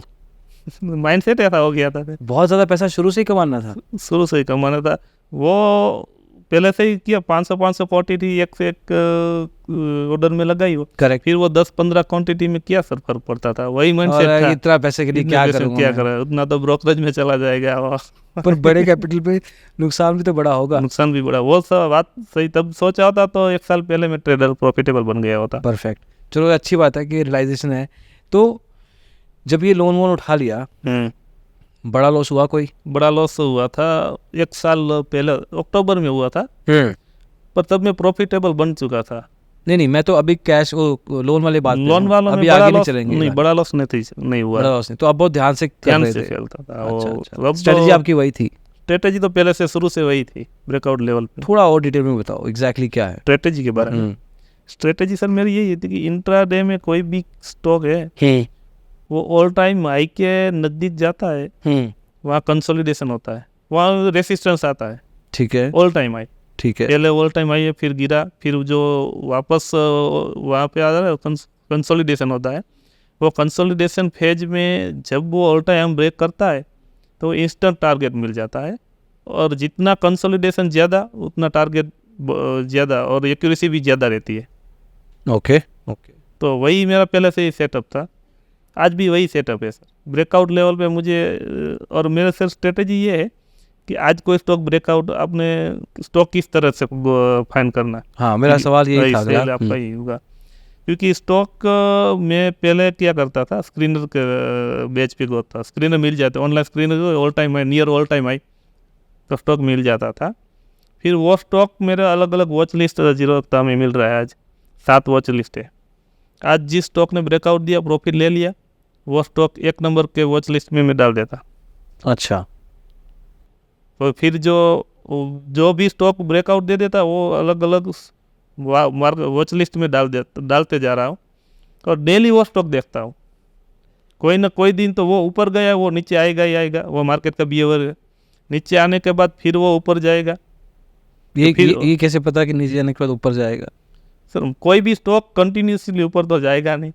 माइंडसेट ऐसा हो गया था। बहुत ज़्यादा पैसा शुरू से ही कमाना था, शुरू से ही कमाना था। वो पहले से ही किया, 500 क्वांटिटी एक से एक ऑर्डर में लगाई वो। करेक्ट। फिर वो 10-15 क्वांटिटी में क्या सर फर्क पड़ता था, वही मन और से था, इतना पैसे के लिए इतने क्या पैसे करूँगा क्या मैं? करा, उतना तो ब्रोकरेज में चला जाएगा वो। पर बड़े कैपिटल पे नुकसान भी तो बड़ा होगा। नुकसान भी बड़ा, वो सब बात सही तब सोचा होता तो 1 साल पहले मैं ट्रेडर प्रॉफिटेबल बन गया होता। परफेक्ट, चलो अच्छी बात है कि रियलाइजेशन है। तो जब ये लोन वोन उठा लिया, बड़ा लॉस हुआ कोई? बड़ा लॉस हुआ था 1 साल पहले, अक्टूबर में हुआ था, पर तब मैं प्रॉफिटेबल बन चुका था। नहीं, मैं तो अभी कैश वो लोन वाली बात लोन वालों में अभी बड़ा आगे नहीं लॉस चलेंगे। नहीं, बड़ा लॉस नहीं हुआ, बड़ा लॉस नहीं, तो आप बहुत ध्यान से कर ध्यान रहे से थे। खेलता था। अच्छा, स्ट्रेटजी आपकी वही थी? स्ट्रेटेजी तो पहले से शुरू से वही थी, ब्रेकआउट लेवल पे। थोड़ा और डिटेल में बताओ एग्जैक्टली क्या है स्ट्रेटेजी के बारे में। स्ट्रेटेजी सर मेरी यही थी कि इंट्राडे में कोई भी स्टॉक है वो ऑल टाइम हाई के नजदीक जाता है, वहाँ कंसोलिडेशन होता है, वहाँ रेसिस्टेंस आता है, ठीक है, ऑल टाइम हाई। ठीक है, पहले ऑल टाइम हाई है, फिर गिरा, फिर जो वापस वहाँ पे आ रहा है कंसोलिडेशन होता है। वो कंसोलिडेशन फेज में जब वो ऑल टाइम ब्रेक करता है तो इंस्टेंट टारगेट मिल जाता है, और जितना कंसोलिडेशन ज़्यादा उतना टारगेट ज़्यादा और एक्यूरेसी भी ज़्यादा रहती है। ओके। तो वही मेरा पहले से ही सेटअप था, आज भी वही सेटअप है सर। ब्रेकआउट लेवल पे मुझे और मेरा सर स्ट्रेटेजी ये है कि आज कोई स्टॉक ब्रेकआउट, आपने स्टॉक किस तरह से फाइंड करना है। हाँ, मेरा सवाल यही था सेल आपका ही होगा, क्योंकि स्टॉक में पहले क्या करता था, स्क्रीनर के बेच पे होता, स्क्रीनर मिल जाते, online screener all time high, near all time high तो स्टॉक मिल जाता था। फिर वो स्टॉक मेरे अलग अलग वॉच लिस्ट जीरोता में मिल रहा है, आज 7 वॉच लिस्ट है। आज जिस स्टॉक ने ब्रेकआउट दिया, प्रॉफिट ले लिया, वो स्टॉक 1 नंबर के वॉच लिस्ट में मैं डाल देता। अच्छा, तो फिर जो भी स्टॉक ब्रेकआउट दे देता वो अलग अलग वॉच लिस्ट में डालते जा रहा हूँ, और डेली वो स्टॉक देखता हूँ। कोई ना कोई दिन तो वो ऊपर गया, वो नीचे आएगा ही आएगा, वो मार्केट का बिहेवियर है। नीचे आने के बाद फिर वो ऊपर जाएगा। ये कैसे पता कि नीचे आने के बाद ऊपर जाएगा? सर कोई भी स्टॉक कंटिन्यूसली ऊपर तो जाएगा नहीं,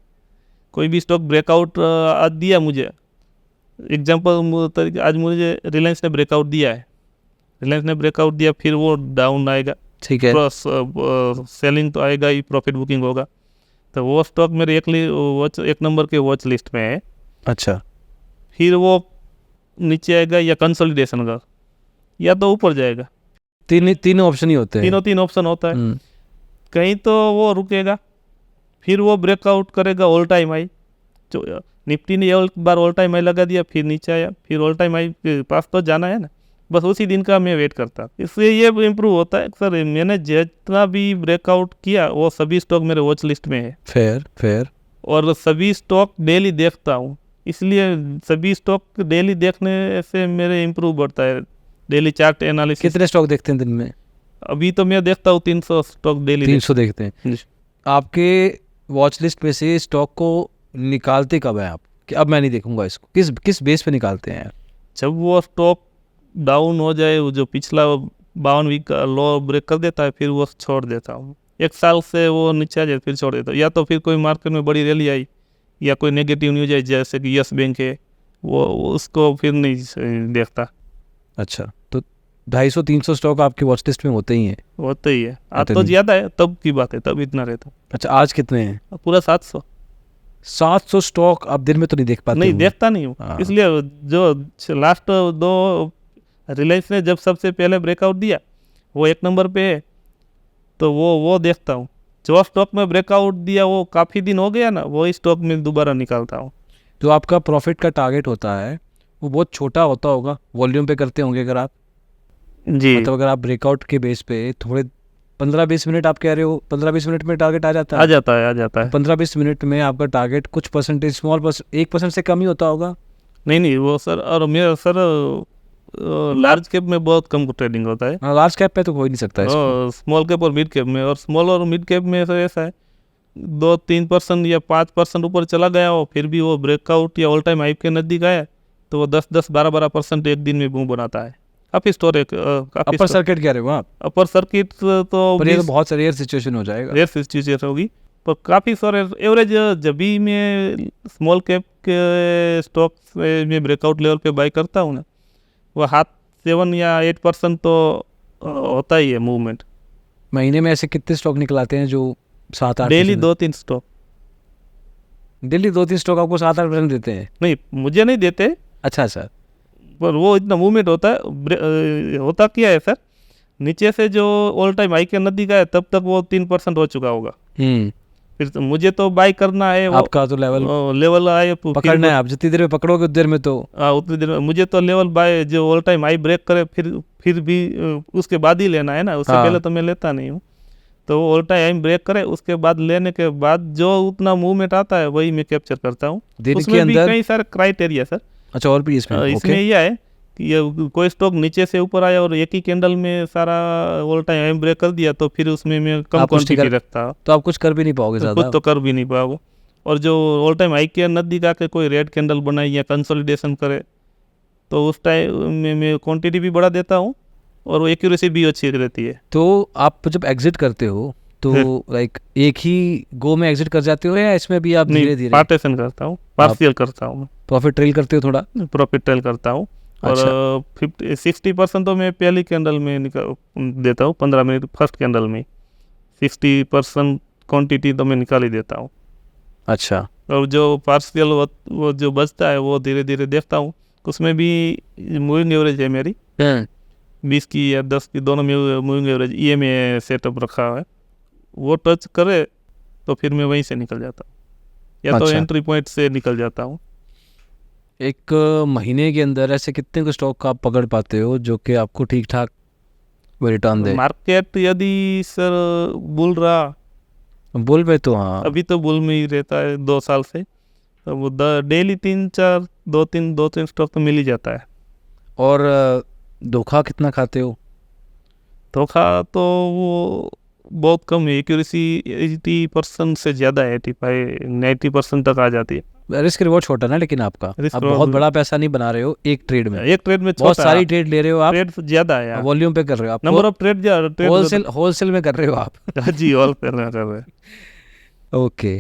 कोई भी स्टॉक ब्रेकआउट आज दिया मुझे, एग्जांपल आज मुझे रिलायंस ने ब्रेकआउट दिया है, रिलायंस ने ब्रेकआउट दिया, फिर वो डाउन आएगा, ठीक है, सेलिंग तो आएगा ही, प्रॉफिट बुकिंग होगा, तो वो स्टॉक मेरे 1 नंबर के वॉच लिस्ट में है। अच्छा, फिर वो नीचे आएगा या कंसोलिडेशन होगा या तो ऊपर जाएगा। तीन ऑप्शन ही होते हैं, तीन ऑप्शन होता है। कहीं तो वो रुकेगा, फिर वो ब्रेकआउट करेगा ऑल टाइम हाई, जो निफ्टी ने एक बार ऑल टाइम हाई लगा दिया, फिर नीचे आया, फिर ऑल टाइम हाई के पास तो जाना है ना, बस उसी दिन का मैं वेट करता। इससे ये इम्प्रूव होता है सर, मैंने जितना भी ब्रेकआउट किया वो सभी स्टॉक मेरे वॉच लिस्ट में है। फेयर और सभी स्टॉक डेली देखता हूँ, इसलिए सभी स्टॉक डेली देखने से मेरे इम्प्रूव बढ़ता है। Daily chart analysis. कितने स्टॉक देखते हैं दिन में? अभी तो मैं देखता हूँ 300 स्टॉक डेली। 300 देखते हैं। आपके वॉच लिस्ट में से स्टॉक को निकालते कब है आप कि अब मैं नहीं देखूंगा इसको? किस बेस पे निकालते हैं? जब वो स्टॉक डाउन हो जाए, वो जो पिछला 52 वीक का लो ब्रेक कर देता है, फिर वो छोड़ देता हूँ। 1 साल से वो नीचे आ जाए फिर छोड़ देता हूँ, या तो फिर कोई मार्केट में बड़ी रैली आई या कोई नेगेटिव न्यूज आई, जैसे कि यस बैंक है, वो उसको फिर नहीं देखता। अच्छा, तो 250-300 स्टॉक आपकी वॉच लिस्ट में होते ही हैं? होते ही है। आज तो ज़्यादा है, तब की बात है, तब इतना रहता। अच्छा, आज कितने हैं? पूरा 700 स्टॉक आप दिन में तो नहीं देख पाते? नहीं देखता नहीं हूँ, इसलिए जो लास्ट 2 रिलायंस ने जब सबसे पहले ब्रेकआउट दिया वो 1 नंबर पे है, तो वो देखता हूँ। जो स्टॉक में ब्रेकआउट दिया वो काफ़ी दिन हो गया ना, वही स्टॉक में दोबारा निकालता हूँ। जो आपका प्रॉफिट का टारगेट होता है वो बहुत छोटा होता होगा, वॉल्यूम पे करते होंगे अगर आप? जी, मतलब अगर आप ब्रेकआउट के बेस पे थोड़े 15-20 मिनट आप कह रहे हो, 15-20 मिनट में टारगेट आ जाता है? आ जाता है। 15-20 मिनट में आपका टारगेट कुछ परसेंटेज, 1% से कम ही होता होगा? नहीं वो सर, और मेरा सर लार्ज कैप में बहुत कम ट्रेडिंग होता है। लार्ज कैप पे तो हो ही नहीं सकता है। स्मॉल कैप और मिड कैप में, और स्मॉल और मिड कैप में तो ऐसा है 2-3% या 5% ऊपर चला गया हो, फिर भी वो ब्रेकआउट या ऑल टाइम हाई के नज़दीक आया तो वो 10-10, 12-12% एक दिन में मूव बनाता है। काफ़ी स्टोर है। अपर सर्किट कह रहे हो आप? अपर सर्किट तो पर ये तो बहुत रेयर सिचुएशन हो जाएगा। रेयर सिचुएशन होगी, पर काफ़ी सारे एवरेज जब भी मैं स्मॉल कैप के स्टॉक में ब्रेकआउट लेवल पे बाई करता हूँ ना, वो 7 या 8% तो होता ही है मूवमेंट। महीने में ऐसे कितने स्टॉक निकलाते हैं जो 7-8? Daily 2-3 stock. डेली 2-3 स्टॉक आपको 7-8% देते हैं? नहीं, मुझे नहीं देते, अच्छा सर। पर वो इतना मूवमेंट होता है। होता क्या है सर, नीचे से जो ऑल टाइम हाई के नदी का है तब तक वो 3% हो चुका होगा। फिर तो मुझे तो बाई करना है, वो आपका तो लेवल आए पकड़ना है। आप जितनी देर में पकड़ोगे उतनी देर में तो उतनी देर में मुझे तो लेवल बाय जो ऑल टाइम हाई ब्रेक करे फिर भी उसके बाद ही लेना है ना, उससे हाँ। पहले तो मैं लेता नहीं हूँ। तो वो ऑल टाइम ब्रेक करे उसके बाद लेने के बाद जो उतना मूवमेंट आता है वही मैं कैप्चर करता हूँ। दिन के उसमें भी अंदर कई सारे क्राइटेरिया सर। अच्छा, और भी इसमें इसमें यह है कि ये कोई स्टॉक नीचे से ऊपर आया और एक ही कैंडल में सारा ऑल टाइम ब्रेक कर दिया तो फिर उसमें मैं कम आप कुछ क्वांटिटी रखता हूँ, तो आप कुछ कर भी नहीं पाओगे ज़्यादा। खुद तो कर भी नहीं पाओगे। और जो ऑल टाइम हाई के नदी का के कोई रेड कैंडल बनाए या कंसोलिडेशन करे तो उस टाइम में मैं क्वांटिटी भी बढ़ा देता हूँ और एक्यूरेसी भी अच्छी रहती है। तो आप जब एग्जिट करते हो तो लाइक एक ही गो में एग्जिट कर जाते हो या इसमें भी आप धीरे धीरे? पार्टीशन करता हूँ, पार्शियल करता हूँ, प्रॉफिट ट्रेल करते हो थोड़ा? प्रॉफिट ट्रेल करता हूँ। और 60% तो मैं पहली कैंडल में निकाल देता हूँ, 15 मिनट फर्स्ट कैंडल में 60% क्वांटिटी तो मैं निकाल ही देता हूँ। अच्छा। और जो पार्शियल वो जो बचता है वो धीरे धीरे देखता हूँ। उसमें भी मूविंग एवरेज है मेरी 20 की या 10 की दोनों में मूविंग एवरेज EMA सेटअप रखा है। वो टच करे तो फिर मैं वहीं से निकल जाता हूँ या तो अच्छा। एंट्री पॉइंट से निकल जाता हूँ। एक महीने के अंदर ऐसे कितने को स्टॉक आप पकड़ पाते हो जो कि आपको ठीक ठाक रिटर्न दे? मार्केट यदि सर बुल रहा, बुल में तो हाँ, अभी तो बुल में ही रहता है 2 साल से, तो वो डेली 3-4 2-3 स्टॉक तो मिल ही जाता है। और धोखा कितना खाते हो? धोखा तो वो बहुत कम है, एक्यूरेसी 80% से ज़्यादा है, 85-90% तक आ जाती है। रिस्क रिवॉर्ड छोटा ना, लेकिन आपका आप बहुत बड़ा पैसा नहीं बना रहे हो एक ट्रेड में। एक ट्रेड में बहुत सारी ट्रेड ले रहे हो आप, ट्रेड ज़्यादा है, वॉल्यूम पे कर रहे हो आप, नंबर ऑफ ट्रेड होलसेल में कर रहे हो आप। जी होलसेल में कर रहे हैं। ओके,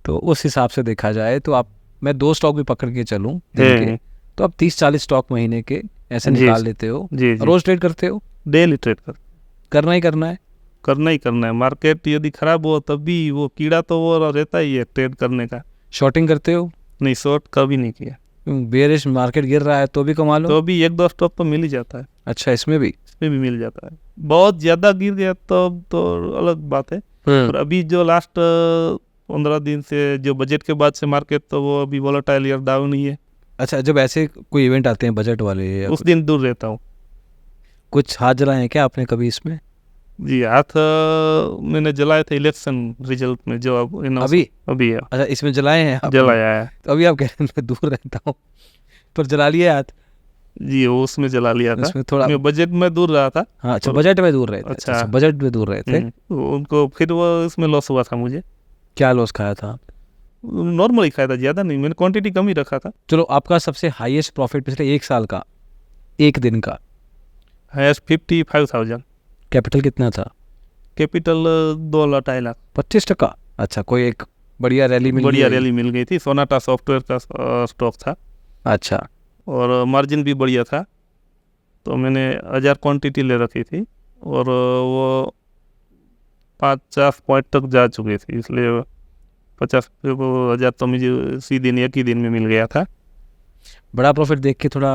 तो उस हिसाब से देखा जाए तो आप, मैं 2 स्टॉक भी पकड़ के चलूँ दिन के तो आप 30-40 स्टॉक महीने के ऐसे निकाल लेते हो। रोज ट्रेड करते हो? डेली ट्रेड करना ही करना है। मार्केट यदि खराब हो तब भी वो कीड़ा तो वो रहता ही है ट्रेड करने का। शॉर्टिंग करते हो? नहीं, शॉर्ट कभी नहीं किया। बेरिश मार्केट गिर रहा है तो भी कमा लो? तो भी 1-2 स्टॉक तो मिल ही जाता है। अच्छा, इसमें भी मिल जाता है। बहुत ज़्यादा गिर गया तो अलग बात है। और अभी जो लास्ट 15 दिन से जो बजट के बाद से मार्केट तो वो अभी वोलेटाइल या डाउन ही है। अच्छा, जब ऐसे कोई इवेंट आते हैं बजट वाले उस दिन दूर रहता हूँ। कुछ हाथ जलाए हैं क्या आपने कभी इसमें? जी, हाथ मैंने जलाए थे इलेक्शन रिजल्ट में जो अभी है। अच्छा, इसमें जलाए हैं आप? जलाया है। तो अभी आप कह रहे हैं मैं दूर रहता हूँ, पर जला लिए हाथ? जी, उसमें जला लिया था। उसमें थोड़ा मैं बजट में दूर रहा था। हाँ, अच्छा, बजट में दूर रहे थे। अच्छा, बजट में दूर रहे थे। उनको फिर वो इसमें लॉस हुआ था मुझे। क्या लॉस खाया था? नॉर्मल ही खाया था, ज़्यादा नहीं, मैंने क्वांटिटी कम ही रखा था। चलो, आपका सबसे हाईएस्ट प्रॉफिट पिछले 1 साल का, एक दिन का? हाईएस्ट 55,000। कैपिटल कितना था? कैपिटल 2-2.5 लाख। 25%? अच्छा, कोई एक बढ़िया रैली मिल गई थी। सोनाटा सॉफ्टवेयर का स्टॉक था। अच्छा। और मार्जिन भी बढ़िया था, तो मैंने 1000 क्वांटिटी ले रखी थी और वो 50 पॉइंट तक जा चुकी थी, इसलिए 50,000 तो मुझे एक ही दिन में मिल गया था। बड़ा प्रॉफिट देख के थोड़ा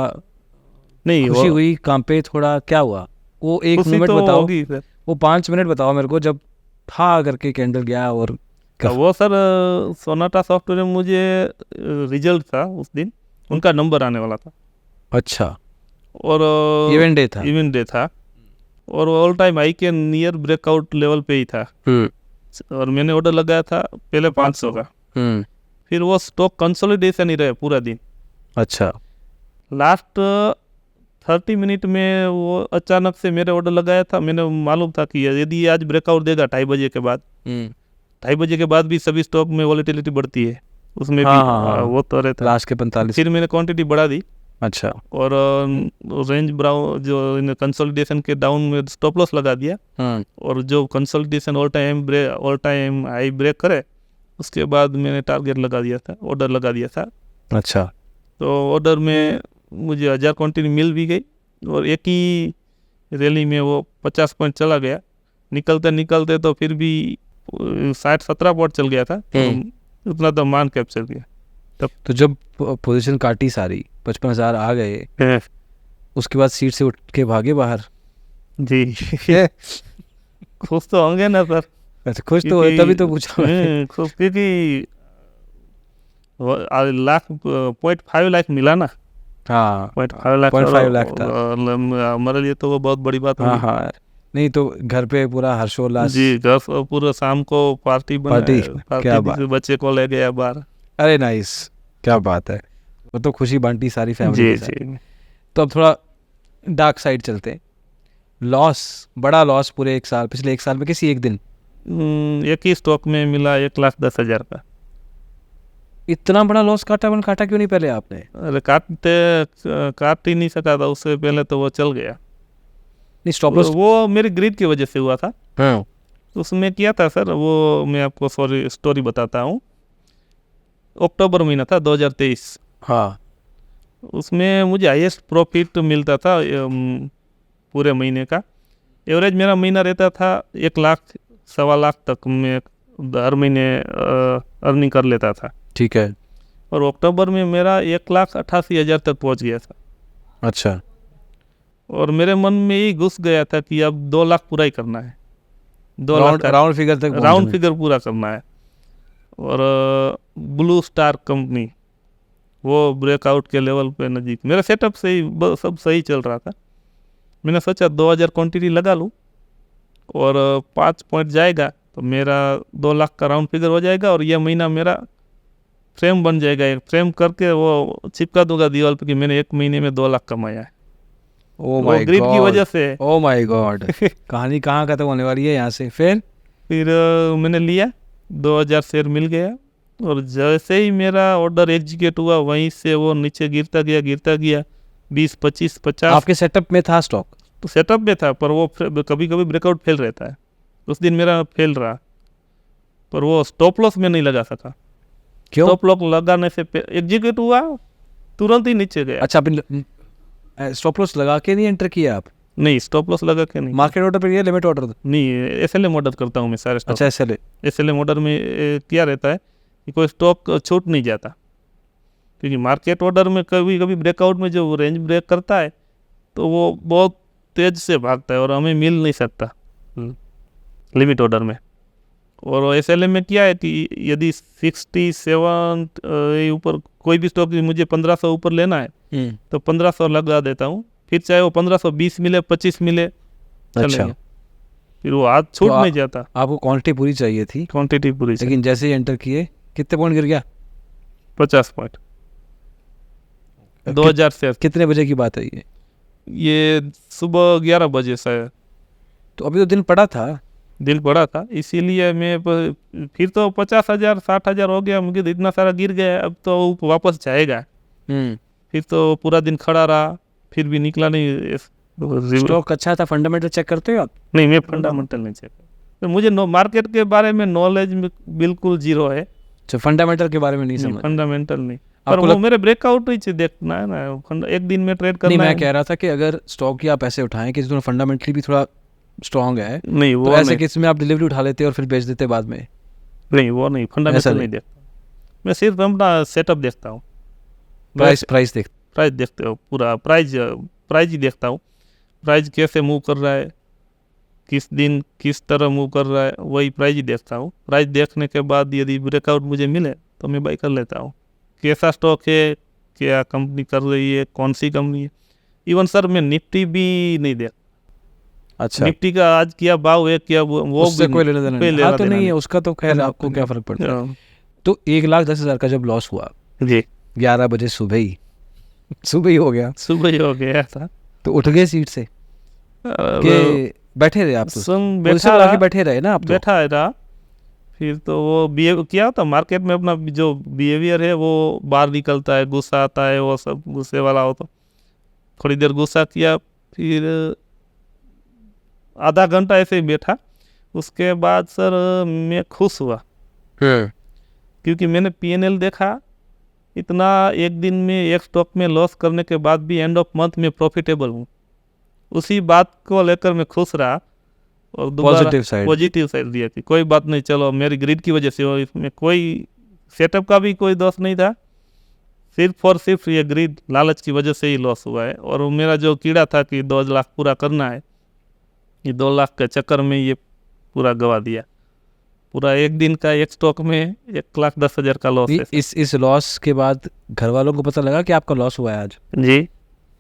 नहीं खुशी हुई? काम पे थोड़ा क्या हुआ वो एक मोमेंट तो बताओ, सर। वो 5 मिनट बताओ मेरे को, जब था करके कैंडल गया और वो सर सोनाटा सॉफ्टवेयर में मुझे रिजल्ट था उस दिन, उनका नंबर आने वाला था। अच्छा, और इवेंट डे था और ऑल टाइम हाई के नियर ब्रेकआउट लेवल पे ही था। और मैंने ऑर्डर लगाया था पहले 500 का। फिर वो स्टॉक कंसोलिडेशन ही रहे पूरा दिन। अच्छा, लास्ट 30 मिनट में वो अचानक से मेरे ऑर्डर लगाया था। मैंने मालूम था कि यदि आज ब्रेकआउट देगा 2:30 बजे के बाद, 2:30 बजे के बाद भी सभी स्टॉक में वॉलेटिलिटी बढ़ती है, उसमें भी वो तो रहता है लास्ट के 45। फिर मैंने क्वांटिटी बढ़ा दी। अच्छा, और रेंज ब्राउन जो कंसोलिडेशन के डाउन में स्टॉप लॉस लगा दिया। और जो consolidation all time high break करे उसके बाद मैंने टारगेट लगा दिया था, ऑर्डर लगा दिया था। अच्छा, तो ऑर्डर में मुझे 1000 क्वांटिटी मिल भी गई और एक ही रैली में वो 50 पॉइंट चला गया, निकलते निकलते तो फिर भी 60-17 पॉइंट चल गया था, तो उतना तो मान कैप्चर किया। तो जब पोजीशन काटी सारी 55,000 आ गए, उसके बाद सीट से उठ के भागे बाहर? जी खुश तो होंगे ना सर। अच्छा, खुश तो है, तभी तो पूछा मैं। खुश क्योंकि लाख 0.5 लाख मिला ना। हाँ, 0.5 लाख 0.5 लाख था। हमारे लिए तो वो बहुत बड़ी बात हाँ होगी। हाँ, नहीं तो घर पे पूरा हर्षोल्लास। जी, घर पूरा शाम को पार्टी पार्टी, क्या बात। बच्चे को ले गया बाहर। अरे नाइस, क्या बात है, वो तो खुशी बांटी सारी फैमिली जी के साथ। जी। तो अब थोड़ा डार्क साइड चलते हैं। लॉस, बड़ा लॉस पूरे एक साल, पिछले एक साल में किसी एक दिन एक ही स्टॉक में मिला 1,10,000 का। इतना बड़ा लॉस काटा क्यों नहीं पहले आपने? अरे काट ही नहीं सका था, उससे पहले तो वो चल गया। नहीं, स्टॉप लॉस। वो मेरी ग्रीड की वजह से हुआ था। हाँ, उसमें किया था सर, वो मैं आपको स्टोरी बताता हूँ। अक्टूबर महीना था 2023। हाँ, उसमें मुझे हाईएस्ट प्रॉफिट मिलता था पूरे महीने का। एवरेज मेरा महीना रहता था 1 लाख 1.25 लाख तक मैं हर महीने अर्निंग कर लेता था। ठीक है। और अक्टूबर में मेरा 1,88,000 तक पहुंच गया था। अच्छा, और मेरे मन में ही घुस गया था कि अब 2 लाख पूरा ही करना है, 2 लाख राउंड फिगर तक राउंड फिगर पूरा करना है। और ब्लू स्टार कंपनी वो ब्रेकआउट के लेवल पे नज़दीक, मेरा सेटअप से ही सब सही चल रहा था। मैंने सोचा 2,000 क्वांटिटी लगा लूँ और 5 पॉइंट जाएगा तो मेरा 2 लाख का राउंड फिगर हो जाएगा। और यह महीना मेरा फ्रेम बन जाएगा, एक फ्रेम करके वो चिपका दूंगा दीवार पे कि मैंने 1 महीने में 2 लाख कमाया है। ओ वो माय ग्रिड की गॉड, वजह से। ओ माय गॉड, कहानी कहाँ खत्म होने वाली है यहाँ से? फिर मैंने लिया, 2,000 शेयर मिल गया। और जैसे ही मेरा ऑर्डर एग्जीक्यूट हुआ वहीं से वो नीचे गिरता गया 20, 25, 50। आपके सेटअप में था स्टॉक? तो सेटअप में था, पर वो कभी कभी ब्रेकआउट फेल रहता है। उस दिन मेरा फेल रहा, पर वो स्टॉप लॉस में नहीं लगा सका। क्यों? स्टॉप लॉस लगाने से एग्जीक्यूट हुआ, तुरंत ही नीचे गया। अच्छा, आपने स्टॉप लॉस लगा के नहीं एंटर किया आप? नहीं, स्टॉप लॉस लगा के नहीं। मार्केट ऑर्डर पे या लिमिट ऑर्डर? नहीं, एसएलएम ऑर्डर करता हूँ मैं सारे स्टॉक। अच्छा, SLA। एसएलएम ऑर्डर में क्या रहता है कि कोई स्टॉक छूट नहीं जाता, क्योंकि मार्केट ऑर्डर में कभी कभी ब्रेकआउट में जो रेंज ब्रेक करता है तो वो बहुत तेज से भागता है और हमें मिल नहीं सकता लिमिट ऑर्डर में। और एसएलएम में क्या है कि यदि 67 ऊपर कोई भी स्टॉक मुझे 1500 ऊपर लेना है तो 1500 लगा देता हूँ, फिर चाहे वो 1520 मिले 25 मिले चलेगा। अच्छा, फिर वो हाथ छूट नहीं जाता। आपको क्वांटिटी पूरी चाहिए थी, क्वांटिटी पूरी, लेकिन जैसे ही एंटर किए कितने पॉइंट गिर गया? 50 पॉइंट, 2,000 शेयर। कितने बजे की बात है ये सुबह 11 बजे से। तो अभी तो दिन पड़ा था। दिल बड़ा था, इसीलिए मैं फिर तो 50,000 60,000 हो गया, मुझे इतना सारा गिर गया, अब तो वापस जाएगा। फिर तो पूरा दिन खड़ा रहा, फिर भी निकला नहीं। स्टॉक अच्छा था? फंडामेंटल चेक करते हो आप? नहीं, मैं फंडामेंटल नहीं चेक। तो मुझे मार्केट के बारे में नॉलेज बिल्कुल जीरो है। अच्छा, फंडामेंटल के बारे में नहीं समझ? फंडामेंटल नहीं, पर वो मेरे ब्रेकआउट ही देखना है ना, एक दिन में ट्रेड करना नहीं, है। मैं कह रहा था कि अगर स्टॉक की आप ऐसे उठाएं कि जिसमें फंडामेंटली भी थोड़ा स्ट्रांग है, नहीं वो तो ऐसे नहीं। केस में आप डिलीवरी उठा लेते और फिर बेच देते बाद में। नहीं, वो नहीं, फंडामेंटल नहीं देखता मैं, सिर्फ अपना सेटअप देखता हूँ। प्राइस देखते हो, पूरा प्राइस ही देखता हूँ। प्राइस कैसे मूव कर रहा है, किस दिन किस तरह मूव कर रहा है, वही प्राइस ही देखता हूँ। प्राइस देखने के बाद यदि ब्रेकआउट मुझे मिले तो मैं बाई कर लेता हूँ। कैसा स्टॉक है, क्या कंपनी कर रही है, कौन सी कंपनी है। इवन सर मैं निफ्टी भी नहीं देखता। अच्छा, निफ्टी का आज क्या भाव है, क्या वो उससे कोई लेना देना नहीं। हाँ, तो नहीं है उसका, तो खैर आपको क्या फर्क पड़ता है। तो 1,10,000 का जब लॉस हुआ जी, 11 बजे सुबह ही हो गया, सुबह ही हो गया था। तो उठ गए सीट से कि बैठे रहे आप? तो बैठे रहे ना आप? बैठा रहा। फिर तो वो क्या होता मार्केट में, अपना जो बिहेवियर है वो बाहर निकलता है, गुस्सा आता है, वो सब गुस्से वाला हो। तो थोड़ी देर गुस्सा किया, फिर आधा घंटा ऐसे ही बैठा। उसके बाद सर मैं खुश हुआ, क्योंकि मैंने PNL देखा। इतना एक दिन में एक स्टॉक में लॉस करने के बाद भी एंड ऑफ मंथ में प्रॉफिटेबल हूँ। उसी बात को लेकर मैं खुश रहा और दोबारा Positive side. पॉजिटिव साइड दिया कि कोई बात नहीं, चलो मेरी ग्रिड की वजह से हो, इसमें कोई सेटअप का भी कोई दोष नहीं था, सिर्फ और सिर्फ ये ग्रिड लालच की वजह से ही लॉस हुआ है। और मेरा जो कीड़ा था कि 2 लाख पूरा करना है, ये 2 लाख के चक्कर में ये पूरा गवा दिया। पूरा एक दिन का एक स्टॉक में 1,10,000 का लॉस है। इस लॉस के बाद घर वालों को पता लगा कि आपका लॉस हुआ है आज? जी,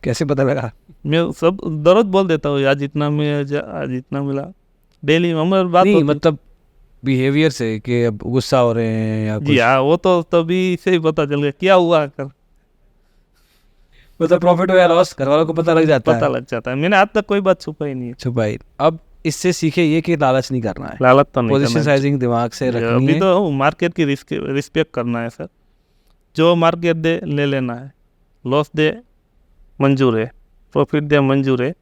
कैसे पता लगा? मैं सब दररोज बोल देता हूँ, आज इतना मिला, आज इतना मिला, डेली हमारी बात नहीं होती। मतलब बिहेवियर से कि अब गुस्सा हो रहे हैं या जी कुछ? हाँ, वो तो तभी से ही पता चल गया क्या हुआ कर, मतलब प्रॉफिट हो या लॉस घर वालों को पता लग जाता पता है? लग जाता है। मैंने आज तक कोई बात छुपाई नहीं है। छुपाई। अब इससे सीखे ये कि लालच नहीं करना है, लालच तो नहीं पोजीशन करना है। साइजिंग दिमाग से रखनी अभी है। तो मार्केट की रिस्पेक्ट करना है सर, जो मार्केट दे ले लेना है, लॉस दे मंजूर है, प्रॉफिट दे मंजूर है।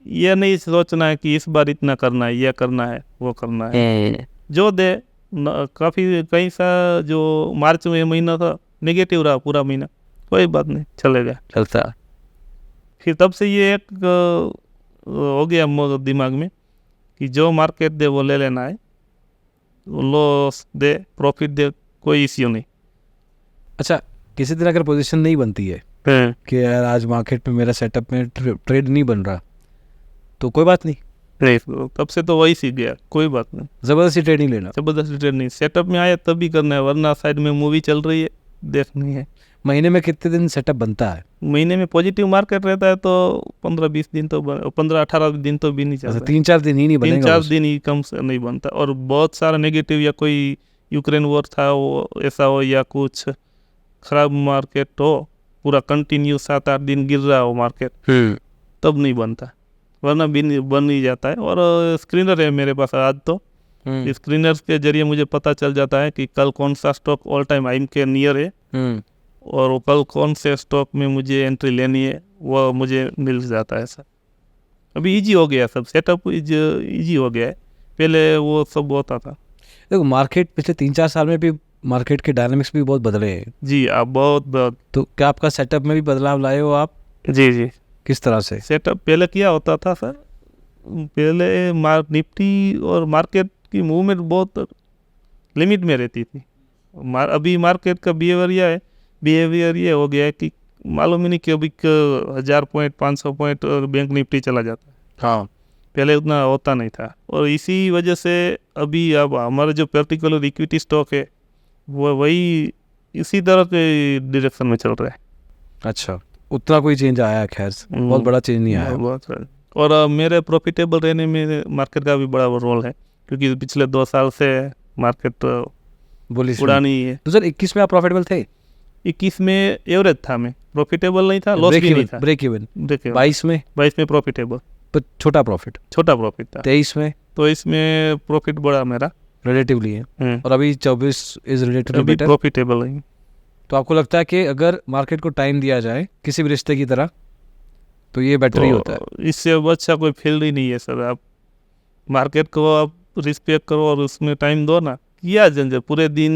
ये नहीं सोचना है कि इस बार इतना करना है, यह करना है, वो करना है। जो दे काफ़ी कई सा जो मार्च में महीना था नेगेटिव रहा पूरा महीना, कोई बात नहीं, चलेगा, चलता। फिर तब से ये एक हो गया दिमाग में कि जो मार्केट दे वो ले लेना है, लॉस दे प्रॉफिट दे कोई इश्यू नहीं। अच्छा, किसी दिन अगर पोजीशन नहीं बनती है कि यार आज मार्केट में मेरा सेटअप में ट्रेड नहीं बन रहा, तो कोई बात नहीं, नहीं, तब से तो वही सीख गया, कोई बात नहीं, ज़बरदस्ती ट्रेड नहीं लेना। जबरदस्ती ट्रेड नहीं, सेटअप में आया तभी करना है, वरना साइड में मूवी चल रही है देखनी है। महीने में कितने दिन सेटअप बनता है? महीने में पॉजिटिव मार्केट रहता है तो 15-20 दिन तो 15-18 दिन तो भी नहीं अच्छा, चलता, 3-4 दिन ही नहीं बनेगा? 3-4 दिन ही कम से नहीं बनता। और बहुत सारा नेगेटिव या कोई यूक्रेन वॉर था वो ऐसा हो या कुछ खराब मार्केट हो, पूरा कंटिन्यू 7-8 दिन गिर रहा हो मार्केट, तब नहीं बनता, वरना भी बन ही जाता है। और स्क्रीनर है मेरे पास आज तो, स्क्रीनर के जरिए मुझे पता चल जाता है कि कल कौन सा स्टॉक ऑल टाइम हाई के नियर है और वो कल कौन से स्टॉक में मुझे एंट्री लेनी है, वो मुझे मिल जाता है सर। अभी इजी हो गया, सब सेटअप इजी हो गया है, पहले वो सब होता था। देखो, मार्केट पिछले 3-4 साल में भी मार्केट के डायनामिक्स भी बहुत बदले हैं। जी आप बहुत तो क्या आपका सेटअप में भी बदलाव लाए हो आप? जी किस तरह से? सेटअप पहले क्या होता था सर, पहले निफ्टी और मार्केट की मूवमेंट बहुत लिमिट में रहती थी। अभी मार्केट का बिहेवियर ये हो गया है कि मालूम ही नहीं कि अभी 1000 पॉइंट 500 पॉइंट और बैंक निफ्टी चला जाता है। हाँ, पहले उतना होता नहीं था, और इसी वजह से अभी अब हमारा जो पर्टिकुलर इक्विटी स्टॉक है वो वही इसी तरह के डायरेक्शन में चल रहा है। अच्छा, उतना कोई चेंज आया है? खैर बहुत बड़ा चेंज नहीं आया। बहुत सारा। और मेरे प्रॉफिटेबल रहने में मार्केट का भी बड़ा रोल है, क्योंकि पिछले 2 साल से मार्केट बुलिश उड़ानी है। 2021 में आप प्रॉफिटेबल थे? 21 में एवरेज था, मैं प्रॉफिटेबल नहीं था, लॉस भी नहीं था। Break even. देखिए 22 में? 22 में प्रॉफिटेबल, पर छोटा प्रॉफिट। छोटा प्रॉफिट था। 23 में? तो इसमें प्रॉफिट बड़ा मेरा रिलेटिवली है। और अभी 24 इज रिलेटिवली अभी बेटर। प्रॉफिटेबल है। तो आपको लगता है कि अगर मार्केट को टाइम दिया जाए किसी भी रिश्ते की तरह तो ये बेटर ही होता है? इससे अच्छा कोई फील्ड ही नहीं है सर। आप मार्केट को आप रिस्पेक्ट करो और उसमें टाइम दो ना, किया झंझट पूरे दिन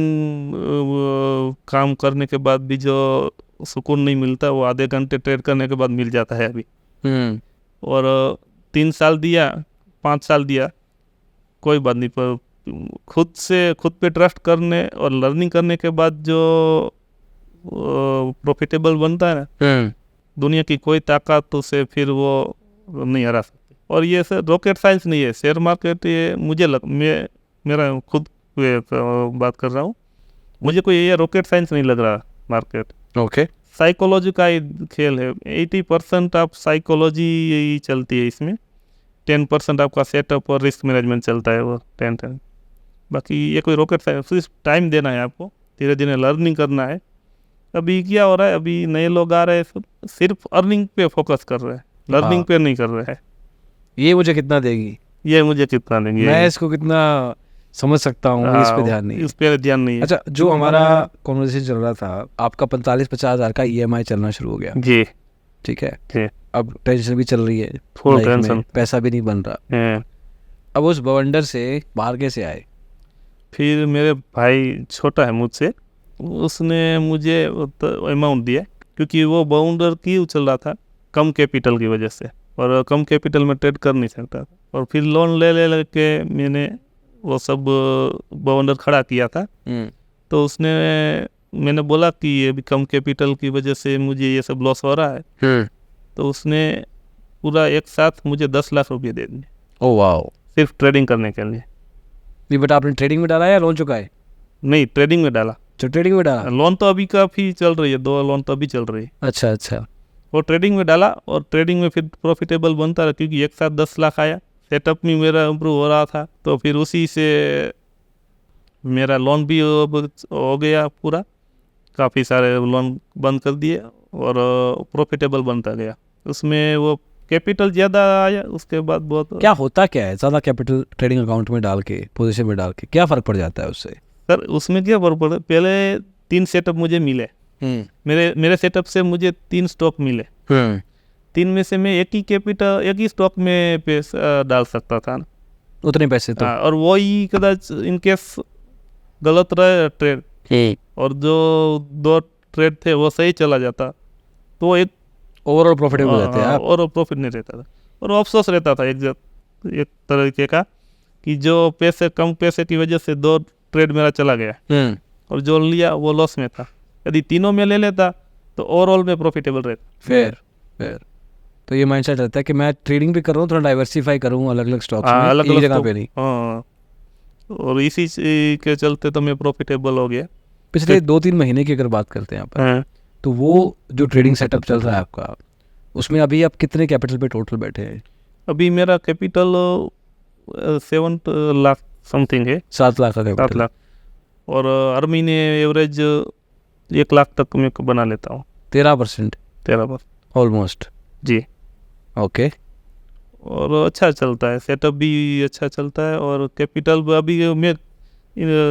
काम करने के बाद भी जो सुकून नहीं मिलता वो आधे घंटे ट्रेड करने के बाद मिल जाता है अभी। और 3 साल दिया 5 साल दिया कोई बात नहीं, पर खुद पे ट्रस्ट करने और लर्निंग करने के बाद जो प्रॉफिटेबल बनता है ना, दुनिया की कोई ताकत उसे फिर वो नहीं हरा सकती। और ये सर रॉकेट साइंस नहीं है शेयर मार्केट, ये मेरा खुद बात कर रहा हूँ, मुझे कोई ये रॉकेट साइंस नहीं लग रहा मार्केट। ओके, साइकोलॉजी का ही खेल है। 80% आप साइकोलॉजी यही चलती है इसमें, 10% आपका सेटअप और रिस्क मैनेजमेंट चलता है, वो 10। बाकी ये कोई रॉकेट साइंस, सिर्फ टाइम देना है आपको, धीरे धीरे लर्निंग करना है। अभी क्या हो रहा है, अभी नए लोग आ रहे हैं, सिर्फ अर्निंग पे फोकस कर रहे हैं, लर्निंग पे नहीं कर रहे हैं। ये मुझे कितना देगी, ये मुझे कितना देंगे, मैं इसको कितना समझ सकता हूँ, इस पे ध्यान नहीं है। इस पे ध्यान नहीं है। अच्छा, जो हमारा कॉन्वर्सेशन चल रहा था, आपका 45-50 हज़ार का EMI चलना शुरू हो गया। जी ठीक है जी, अब टेंशन भी चल रही है, फुल लाइफ में, टेंशन, पैसा भी नहीं बन रहा। अब उस बवंडर से बाहर कैसे आए? फिर मेरे भाई छोटा है मुझसे, उसने मुझे अमाउंट दिया, क्योंकि वो बाउंडर की उछल रहा था कम कैपिटल की वजह से, और कम कैपिटल में ट्रेड कर नहीं सकता था। और फिर लोन ले के मैंने वो सब बाउंडर खड़ा किया था। तो उसने मैंने बोला कि ये भी कम कैपिटल की वजह से मुझे ये सब लॉस हो रहा है। तो उसने पूरा एक साथ मुझे 10 लाख रुपये दे दिए। Oh wow. सिर्फ ट्रेडिंग करने के लिए। नहीं, बट आपने ट्रेडिंग में डाला या लोन चुकाए? नहीं, ट्रेडिंग में डाला। ट्रेडिंग में डाला। लोन तो अभी काफ़ी चल रही है, 2 लोन तो अभी चल रही है। अच्छा अच्छा। वो ट्रेडिंग में डाला और ट्रेडिंग में फिर प्रॉफिटेबल बनता रहा, क्योंकि एक साथ 10 लाख आया। सेटअप में मेरा इम्प्रूव हो रहा था, तो फिर उसी से मेरा लोन भी हो गया पूरा। काफ़ी सारे लोन बंद कर दिए और प्रॉफिटेबल बनता गया। उसमें वो कैपिटल ज़्यादा आया, उसके बाद बहुत। क्या होता क्या है ज़्यादा कैपिटल ट्रेडिंग अकाउंट में डाल के, पोजीशन में डाल के, क्या फ़र्क पड़ जाता है उससे? सर उसमें क्या फर्क पड़ा, पहले 3 सेटअप मुझे मिले। मेरे सेटअप से मुझे 3 स्टॉक मिले। 3 में से मैं एक ही स्टॉक में पैसा डाल सकता था ना, उतने पैसे तो। और वही कदाच इनकेस गलत रहे ट्रेड और जो 2 ट्रेड थे वो सही चला जाता तो एक ओवरऑल प्रॉफिटेबल रहते हैं आप। और प्रॉफिट नहीं रहता था, और अफसोस रहता था एक तरीके का कि जो कम पैसे की वजह से 2 ट्रेड मेरा चला गया और जो लिया वो लॉस में था। यदि तीनों में ले लेता तो ओवरऑल में प्रॉफिटेबल रहता। फिर तो ये माइंडसेट रहता है कि मैं ट्रेडिंग भी कर रहा हूँ, थोड़ा डाइवर्सिफाई करूँ अलग अलग स्टॉक्स में, अलग एक अलग जगह पे नहीं। हाँ, और इसी के चलते तो मैं प्रॉफिटेबल हो गया। पिछले 2-3 महीने की अगर बात करते हैं आप, तो वो जो ट्रेडिंग सेटअप चल रहा है आपका, उसमें अभी आप कितने कैपिटल पे टोटल बैठे हैं? अभी मेरा कैपिटल 7 लाख समथिंग है। 7 लाख का कैपिटल। 7 लाख, और हर महीने एवरेज 1 लाख तक मैं बना लेता हूँ। 13%? 13% ऑलमोस्ट। जी। ओके। और अच्छा चलता है, सेटअप भी अच्छा चलता है, और कैपिटल अभी मैं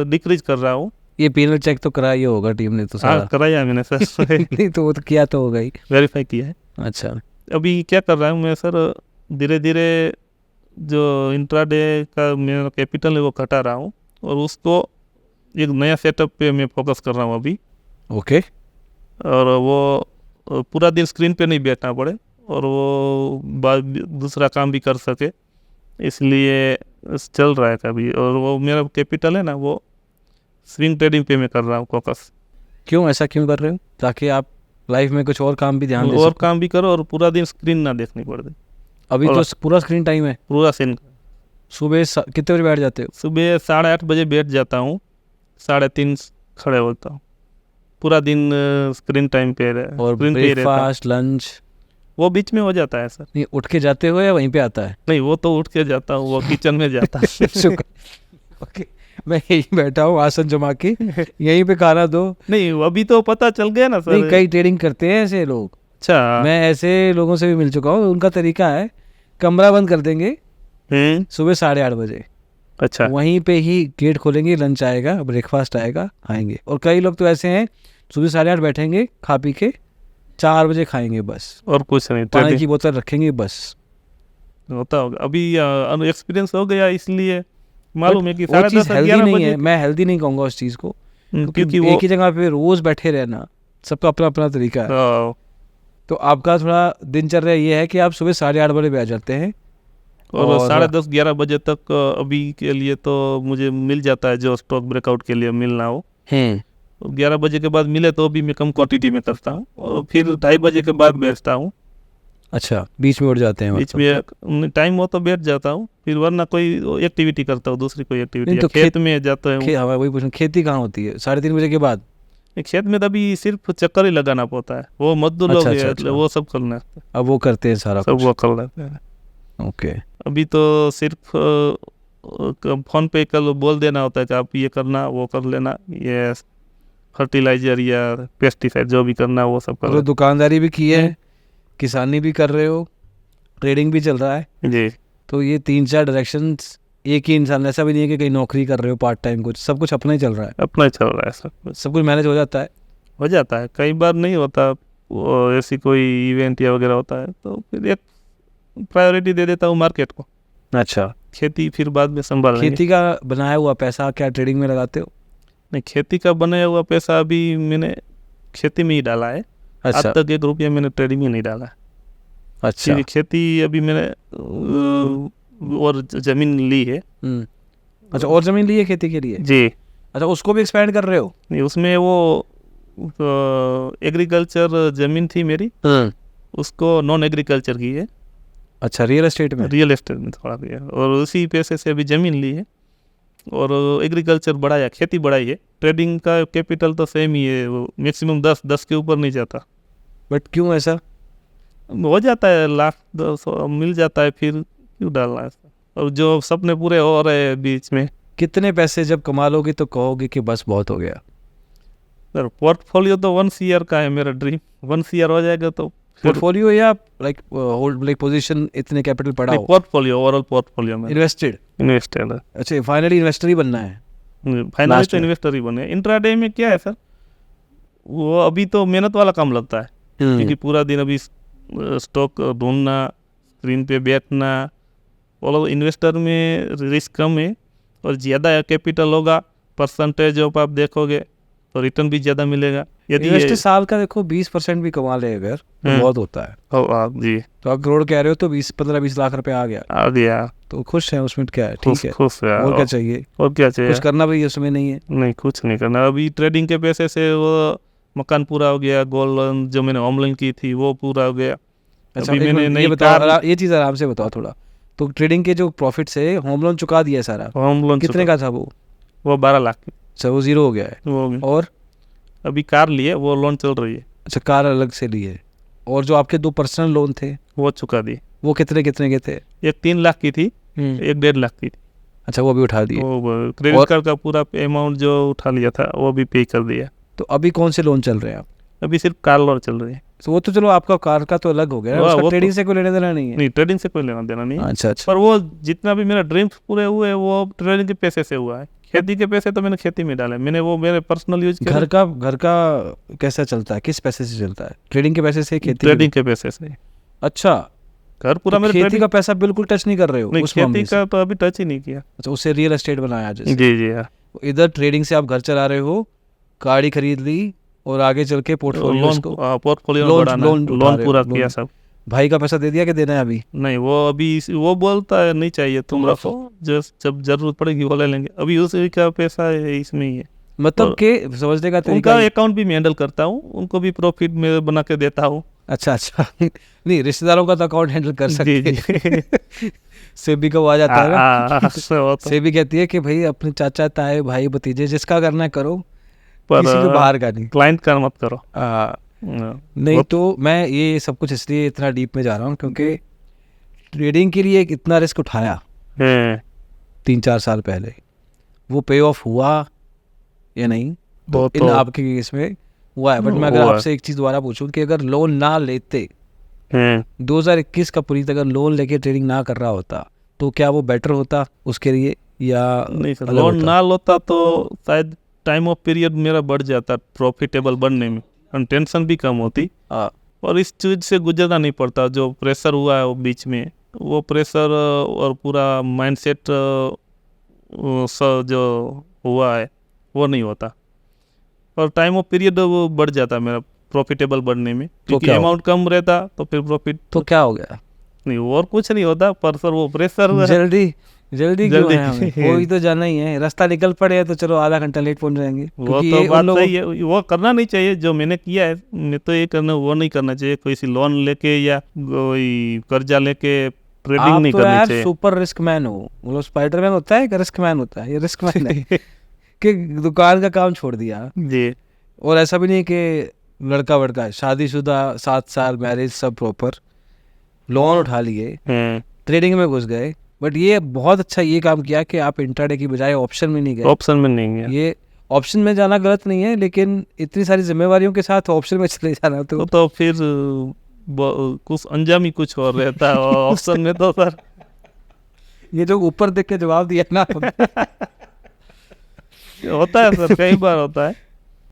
डिक्रीज कर रहा हूँ। ये पीनल चेक तो कराया होगा टीम ने तो सारा? हाँ, कराया मैंने सर। नहीं तो वो तो किया तो होगा ही। वेरीफाई किया है। अच्छा। अभी क्या कर रहा हूँ मैं सर, धीरे धीरे जो इंट्राडे का मेरा कैपिटल है वो घटा रहा हूँ, और उसको एक नया सेटअप पे मैं फोकस कर रहा हूँ अभी। ओके। और वो पूरा दिन स्क्रीन पे नहीं बैठना पड़े, और वो दूसरा काम भी कर सके, इसलिए चल रहा है अभी। और वो मेरा कैपिटल है ना, वो स्विंग ट्रेडिंग पे मैं कर रहा हूँ फोकस। क्यों ऐसा क्यों कर रहे हो? ताकि आप लाइफ में कुछ और काम भी ध्यान दे और सको। काम भी करो और पूरा दिन स्क्रीन ना देखनी पड़े। अभी तो पूरा स्क्रीन टाइम है? पूरा स्क्रीन। सुबह कितने बजे बैठ जाते हो? सुबह 8:30 बजे बैठ जाता हूँ, 3:30 खड़े होता हूँ। पूरा दिन स्क्रीन टाइम पे और ब्रेकफास्ट लंच वो बीच में हो जाता है सर? नहीं, उठ के जाते हो या वहीं पे आता है? नहीं, वो तो उठ के जाता हूँ, वो किचन में जाता है। ओके, मैं यहीं बैठा हूँ आसन जमा के, यहीं पे खाना दो। नहीं, अभी तो पता चल गया ना सर। नहीं, कई ट्रेडिंग करते हैं ऐसे लोग। अच्छा। मैं ऐसे लोगों से भी मिल चुका हूँ, उनका तरीका है कमरा बंद कर देंगे सुबह 8:30 बजे। अच्छा। वहीं पे ही गेट खोलेंगे, लंच आएगा, ब्रेकफास्ट आएगा, खाएंगे। और कई लोग तो ऐसे हैं सुबह 8:30 बैठेंगे, खा पी के 4 बजे खाएंगे बस, और कुछ नहीं, पानी की बोतल रखेंगे बस। होता होगा, अभी एक्सपीरियंस हो गया, इसलिए मालूम है कि 10:30 हेल्दी नहीं है। मैं हेल्दी नहीं कहूँगा उस चीज़ को, क्योंकि एक ही जगह पे रोज बैठे रहना, सबका अपना अपना तरीका है। तो आपका थोड़ा दिनचर्या ये है कि आप सुबह 8:30 बजे बैठ जाते हैं, और 10:30-11 बजे तक अभी के लिए तो मुझे मिल जाता है जो स्टॉक ब्रेकआउट के लिए मिलना हो। 11 बजे के बाद मिले तो भी मैं कम क्वांटिटी में करता हूँ, और फिर 2:30 बजे के बाद बैठता हूँ। अच्छा, बीच में उठ जाते हैं? बीच में टाइम हो तो बैठ जाता हूँ, फिर वरना कोई एक्टिविटी करता हूँ, दूसरी कोई एक्टिविटी। तो खेत में जाता है। हाँ, वही पूछूं, खेती कहाँ होती है 3:30 बजे के बाद? खेत में तभी सिर्फ चक्कर ही लगाना पड़ता है, वो मजदूर लोग हैं, वो सब करना है। अब वो करते हैं सारा सब, वो कर लेते हैं। ओके। अभी तो सिर्फ फोन पे कल बोल देना होता है कि आप ये करना, वो कर लेना, ये फर्टिलाइजर या पेस्टिसाइड जो भी करना वो सब कर। दुकानदारी भी की है, किसानी भी कर रहे हो, ट्रेडिंग भी चल रहा है जी। तो ये 3-4 डायरेक्शंस एक ही इंसान, ऐसा भी नहीं है कि कहीं नौकरी कर रहे हो पार्ट टाइम, कुछ सब कुछ अपना ही चल रहा है? अपना ही चल रहा है, सब कुछ मैनेज हो जाता है? हो जाता है, कई बार नहीं होता, वो ऐसी कोई इवेंट या वगैरह होता है तो फिर एक प्रायोरिटी दे देता हूँ मार्केट को। अच्छा। खेती फिर बाद में संभाल लेंगे। खेती का बनाया हुआ पैसा क्या ट्रेडिंग में लगाते हो? नहीं, खेती का बनाया हुआ पैसा अभी मैंने खेती में ही डाला है। अच्छा। आज तक 1 रुपया मैंने ट्रेडिंग में नहीं डाला है। अच्छा। फिर खेती अभी मैंने और ज़मीन ली है। अच्छा, और ज़मीन ली है खेती के लिए? जी। अच्छा, उसको भी एक्सपेंड कर रहे हो? नहीं, उसमें वो एग्रीकल्चर ज़मीन थी मेरी, उसको नॉन एग्रीकल्चर की है। अच्छा, रियल एस्टेट में? रियल एस्टेट में थोड़ा दिया, और उसी पैसे से अभी ज़मीन ली है और एग्रीकल्चर बढ़ाया, खेती बढ़ाई है। ट्रेडिंग का कैपिटल तो सेम ही है, वो मैक्सिमम 10 के ऊपर नहीं जाता। बट क्यों ऐसा? हो जाता है, लाख 10 मिल जाता है, फिर क्यों डालना है? और जो सपने पूरे हो रहे हैं बीच में। कितने पैसे जब कमा लोगे तो कहोगे कि बस बहुत हो गया? सर पोर्टफोलियो तो 1 ईयर का है मेरा ड्रीम, 1 ईयर हो जाएगा तो पोर्टफोलियो या लाइक होल्ड लाइक पोजीशन, इतने कैपिटल पड़ा हो? पोर्टफोलियो, ओवरऑल पोर्टफोलियो में इन्वेस्टेड। अच्छा, फाइनली इन्वेस्टर ही बनना है? फाइनली तो इन्वेस्टर ही बने। इंट्राडे में क्या है सर, वो अभी तो मेहनत वाला काम लगता है, क्योंकि पूरा दिन अभी स्टॉक ढूंढना, स्क्रीन पे बैठना। और इन्वेस्टर में रिस्क कम है और ज़्यादा कैपिटल होगा, परसेंटेज ऑफ आप देखोगे तो रिटर्न भी ज़्यादा मिलेगा। यदि इन्वेस्टर साल का देखो 20% भी कमा ले अगर तो बहुत होता है। जी, तो आप करोड़ कह रहे हो तो 15-20 लाख रुपए आ गया तो खुश है, उसमें क्या है? ठीक है, खुश है। और क्या चाहिए? और क्या चाहिए? कुछ करना भी उसमें नहीं है? नहीं, कुछ नहीं करना। अभी ट्रेडिंग के पैसे से वो मकान पूरा हो गया, गोल्ड लोन जो मैंने होम लोन की थी वो पूरा हो गया। अच्छा, अभी मैंने ये नई बताओ, ये चीज़ आराम से बताओ थोड़ा। तो ट्रेडिंग के जो प्रॉफिट से होम लोन चुका दिया सारा? होम लोन कितने का था वो? 12 लाख की। अच्छा, वो जीरो हो गया है? वो हो गया। और अभी कार लिए, वो लोन चल रही है। अच्छा, कार अलग से ली है। और जो आपके 2 पर्सनल लोन थे वो चुका दिए। वो कितने कितने के थे? एक 3 लाख की थी, एक 1.5 लाख की थी। अच्छा, वो भी उठा दिए? वो क्रेडिट कार्ड का पूरा अमाउंट जो उठा लिया था वो भी पे कर दिया। तो अभी कौन से लोन चल रहे हैं आप? अभी सिर्फ कार लोन चल रही है। तो वो तो चलो आपका कार का तो अलग हो गया, हाँ, उसका वो ट्रेडिंग तो- से कोई लेना देना नहीं है? नहीं, ट्रेडिंग से कोई लेना देना नहीं है। अच्छा अच्छा। पर वो जितना भी मेरा ड्रीम्स पूरे हुए वो ट्रेडिंग के पैसे से हुआ है। खेती के पैसे तो मैंने खेती में डाले, मैंने वो मेरे पर्सनल यूज घर का कैसा चलता है? किस पैसे से चलता है? ट्रेडिंग के पैसे से? खेती ट्रेडिंग के पैसे से। अच्छा, घर पूरा तो मेरे खेती ट्रेडिंग का पैसा बिल्कुल टच नहीं कर रहे हो? नहीं, उस खेती मामले से? का तो अभी टच ही नहीं किया। अच्छा, उससे रियल एस्टेट बनाया जैसे? जी जी हाँ। इधर ट्रेडिंग से आप घर चला रहे हो, गाड़ी खरीद ली और आगे चल के पोर्टफोलियो लोन पूरा किया सब। भाई का पैसा दे दिया कि देना है अभी? नहीं, वो अभी वो बोलता है नहीं चाहिए, तुम रखो, जब जरूरत पड़ेगी वो ले लेंगे। अभी उसी का पैसा है, इसमें ही है। मतलब के समझने का तरीका उनका अकाउंट भी मैं हैंडल करता हूँ, उनको भी प्रॉफिट में बना के देता हूँ। अच्छा अच्छा। नहीं, रिश्तेदारों का तो अकाउंट हैंडल कर सकते जी हैं। सेबी का वो आ जाता है ना, तो सेबी कहती है कि भाई अपने चाचा ताए भाई भतीजे जिसका करना है करो, पर किसी को बाहर का नहीं। क्लाइंट का मत करो। नहीं, तो मैं ये सब कुछ इसलिए इतना डीप में जा रहा हूँ क्योंकि ट्रेडिंग के लिए एक इतना रिस्क उठाया 3-4 साल पहले, वो पे ऑफ हुआ या नहीं? तो इन आपके केस में हुआ है। बट मैं अगर आपसे एक चीज़ दोबारा पूछूं कि अगर लोन ना लेते, 2021 का पूरी तरह लोन लेके ट्रेडिंग ना कर रहा होता तो क्या वो बेटर होता उसके लिए या नहीं सर, लोन ना लेता तो शायद टाइम ऑफ पीरियड मेरा बढ़ जाता प्रॉफिटेबल बनने में, और टेंशन भी कम होती और इस चीज़ से गुजरना नहीं पड़ता। जो प्रेशर हुआ है वो बीच में, वो प्रेशर और पूरा माइंडसेट जो हुआ है वो नहीं होता, और टाइम ऑफ पीरियड वो बढ़ जाता मेरा प्रॉफिटेबल बनने में, क्योंकि अमाउंट कम रहता तो फिर प्रॉफिट। तो क्या हो गया? नहीं, और कुछ नहीं होता, पर सर वो प्रेशर जल्दी क्यों है हमें? कोई तो जाना ही है, रास्ता निकल पड़े तो चलो आधा घंटा लेट पहुंच जाएंगे। वो तो बात सही है, वो करना नहीं चाहिए जो मैंने किया है। मैं तो ये करना, वो नहीं करना चाहिए। कोई सी लोन लेके या कोई कर्जा लेके ट्रेडिंग नहीं करनी चाहिए। सुपर रिस्क मैन हो, मतलब स्पाइडरमैन होता है, रिस्क मैन होता है, ये रिस्क मैन है कि दुकान का काम छोड़ दिया जी। और ऐसा भी नहीं कि लड़का वड़का है, शादीशुदा, 7 साल मैरिज सब प्रॉपर, लोन उठा लिए, ट्रेडिंग में घुस गए। बट ये बहुत अच्छा ये काम किया कि आप इंट्राडे की बजाय ऑप्शन में नहीं गए। ऑप्शन में नहीं गया। ये ऑप्शन में जाना गलत नहीं है, लेकिन इतनी सारी जिम्मेवारियों के साथ ऑप्शन में चले जाना तो फिर कुछ अंजाम ही कुछ और रहता है ऑप्शन में। तो सर ये जो ऊपर देख के जवाब दिया ना होता है सर, कई बार होता है,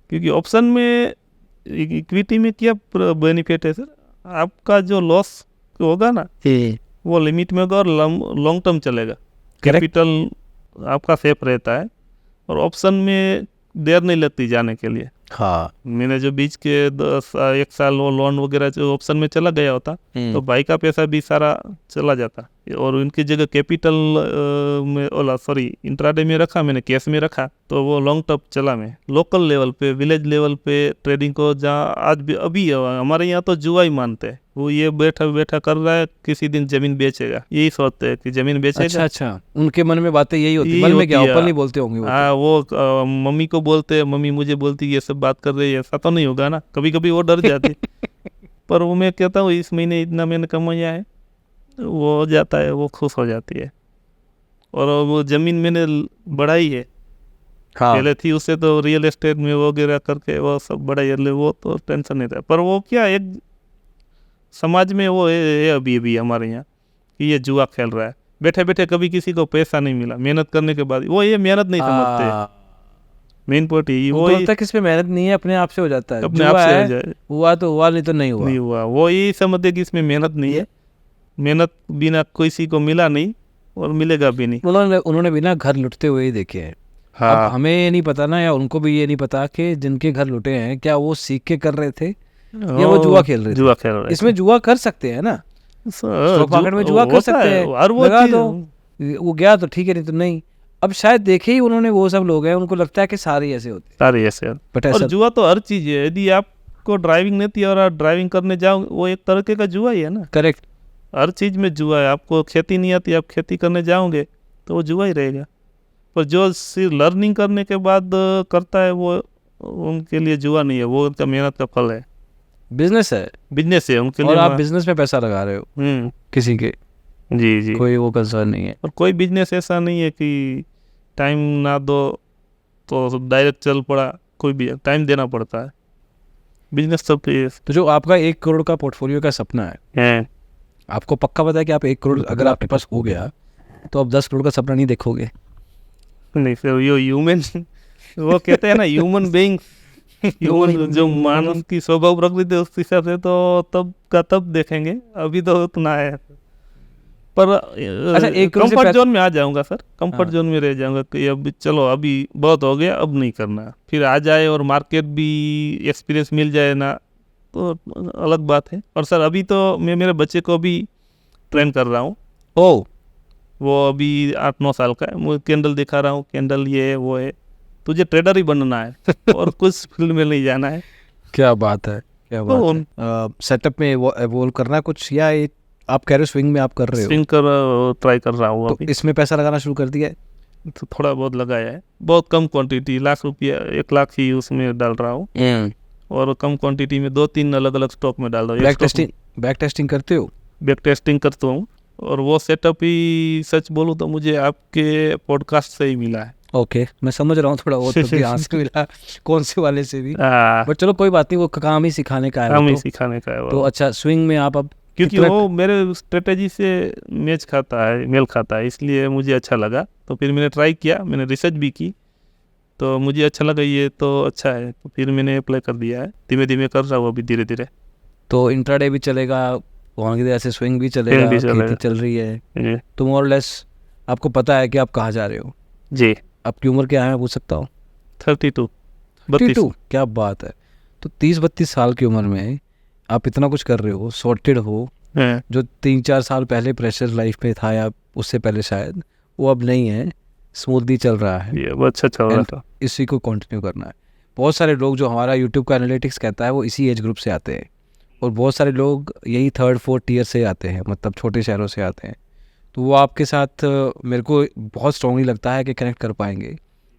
क्योंकि ऑप्शन में इक्विटी में क्या बेनिफिट है सर, आपका जो लॉस होगा ना वो लिमिट में होगा और लॉन्ग टर्म चलेगा, कैपिटल आपका सेफ रहता है, और ऑप्शन में देर नहीं लगती जाने के लिए। हाँ। मैंने जो बीच के 1 साल वो लोन वगैरह जो ऑप्शन में चला गया होता तो भाई का पैसा भी सारा चला जाता, और उनकी जगह कैपिटल में इंट्राडे में रखा मैंने, कैश में रखा, तो वो लॉन्ग टर्म चला। मैं लोकल लेवल पे, विलेज लेवल पे ट्रेडिंग को, जहाँ आज भी अभी हमारे यहाँ तो जुआ ही मानते हैं। वो ये बैठा बैठा कर रहा है, किसी दिन जमीन बेचेगा, यही सोचते हैं कि जमीन बेचेगा। अच्छा, उनके मन में बातें यही होती है। यही मन में होती क्या है। ओपन नहीं बोलते होंगे वो? हाँ, वो मम्मी को बोलते हैं, मम्मी मुझे बोलती ये सब बात कर रही है, ऐसा तो नहीं होगा ना, कभी कभी वो डर जाती। पर वो मैं कहता हूँ इस महीने इतना मैंने कमाया है, वो हो जाता है, वो खुश हो जाती है। और वो ज़मीन मैंने बढ़ाई है, हाँ। पहले थी उससे तो रियल एस्टेट में वगैरह करके वो सब बढ़ाई है, वो तो टेंशन नहीं था। पर वो क्या, एक समाज में वो है अभी भी हमारे यहाँ कि ये जुआ खेल रहा है, बैठे बैठे कभी किसी को पैसा नहीं मिला मेहनत करने के बाद, वो ये मेहनत नहीं समझते। मेन पॉइंट वो लगता है कि इसमें मेहनत नहीं है, अपने आप से हो जाता है। अपने आप से हो जाए, हुआ तो हुआ, नहीं तो नहीं हुआ। नहीं हुआ, वो यही समझते कि इसमें मेहनत नहीं है, मेहनत बिना किसी को मिला नहीं और मिलेगा भी नहीं। उन्होंने बिना घर लुटते हुए ही देखे हैं। हाँ। अब हमें ये नहीं पता ना, या उनको भी ये नहीं पता कि जिनके घर लुटे हैं क्या वो सीख के कर रहे थे या वो जुआ खेल रहे थे। जुआ खेल रहे थे। इसमें जुआ कर सकते हैं ना, स्टॉक मार्केट में जुआ कर सकते हैं, लगा दो, वो गया तो ठीक है, नहीं तो नहीं। अब शायद देखे ही उन्होंने वो सब लोग हैं, उनको लगता है कि सारे ऐसे होते हैं, सारे ऐसे। और जुआ तो हर चीज है, यदि आपको ड्राइविंग नहीं थी और आप ड्राइविंग करने जाओ, वो एक तरह का जुआ ही है ना। करेक्ट। हर चीज में जुआ है। आपको खेती नहीं आती, आप खेती करने जाओगे तो वो जुआ ही रहेगा। पर जो सिर्फ लर्निंग करने के बाद करता है, वो उनके लिए जुआ नहीं है, वो उनका मेहनत का फल है, बिजनेस है, बिजनेस है उनके लिए। और आप बिजनेस में पैसा लगा रहे हो किसी के, जी जी, कोई वो कंसर्न नहीं है। और कोई बिजनेस ऐसा नहीं है कि टाइम ना दो तो डायरेक्ट चल पड़ा, कोई भी टाइम देना पड़ता है। बिजनेस सब तो जो आपका 1 करोड़ का पोर्टफोलियो का सपना है, आपको पक्का पता है कि आप 1 करोड़ अगर आपके पास हो गया तो आप 10 करोड़ का सपना नहीं देखोगे? नहीं सर, ये ह्यूमन वो कहते हैं ना, ह्यूमन बीइंग, ह्यूमन जो मानव की स्वभाव प्रकृति है, उस हिसाब से तो तब का तब देखेंगे, अभी तो उतना है। पर अच्छा, 1 करोड़ कंफर्ट जोन में आ जाऊंगा सर, कंफर्ट जोन में रह जाऊंगा कि अब चलो अभी बहुत हो गया, अब नहीं करना। फिर आ जाए और मार्केट भी एक्सपीरियंस मिल जाए ना, तो अलग बात है। और सर अभी तो मैं मेरे बच्चे को भी ट्रेन कर रहा हूँ। ओह, वो अभी 8-9 साल का है, मैं कैंडल दिखा रहा हूँ, कैंडल ये है वो है, तुझे ट्रेडर ही बनना है और कुछ फील्ड में नहीं जाना है। क्या बात है, क्या बात है। सेटअप में एवोल्व करना कुछ, या आप कह रहे हो स्विंग में आप कर रहे हो? स्विंग कर ट्राई कर रहा हूँ। तो इसमें पैसा लगाना शुरू कर दिया है? तो थोड़ा बहुत लगाया है, बहुत कम क्वांटिटी, ₹1,00,000 1 लाख ही उसमें डाल रहा हूँ, और कम क्वांटिटी में 2-3 अलग अलग स्टॉक में डाल रहा हूँ। बैक टेस्टिंग करते हो? बैक टेस्टिंग करता हूँ, और वो सेटअप ही सच बोलूँ तो मुझे आपके पॉडकास्ट से ही मिला है। ओके, मैं समझ रहा हूँ, थोड़ा बहुत तो यहाँ से मिला, कौन से वाले से भी, बट चलो कोई बात नहीं, वो काम ही सिखाने का है, काम ही सिखाने का है वो। तो अच्छा, स्विंग में आप अब, क्योंकि वो मेरे स्ट्रेटेजी से मेल खाता है, इसलिए मुझे अच्छा लगा। तो फिर मैंने ट्राई किया, मैंने रिसर्च भी की, तो मुझे अच्छा लगा, ये तो अच्छा है, तो फिर मैंने अप्लाई कर दिया है। धीमे धीमे कर रहा हूँ अभी, धीरे धीरे। तो इंट्राडे भी चलेगा, वहाँ की ऐसे स्विंग भी चलेगा, खेती चल रही है, तो मोर और लेस आपको पता है कि आप कहाँ जा रहे हो? जी। आपकी उम्र क्या है, मैं पूछ सकता हूँ? 32। क्या बात है। तो 30-32 साल की उम्र में आप इतना कुछ कर रहे हो, सॉर्टेड हो, जो 3-4 साल पहले प्रेशर लाइफ में था, या उससे पहले शायद, वो अब नहीं है, स्मूथली चल रहा है, ये अच्छा चल रहा था, इसी को कंटिन्यू करना है। बहुत सारे लोग जो हमारा यूट्यूब का एनालिटिक्स कहता है, वो इसी एज ग्रुप से आते हैं, और बहुत सारे लोग यही 3rd-4th टियर से आते हैं, मतलब छोटे शहरों से आते हैं। तो वो आपके साथ मेरे को बहुत स्ट्रांगली लगता है कि कनेक्ट कर पाएंगे।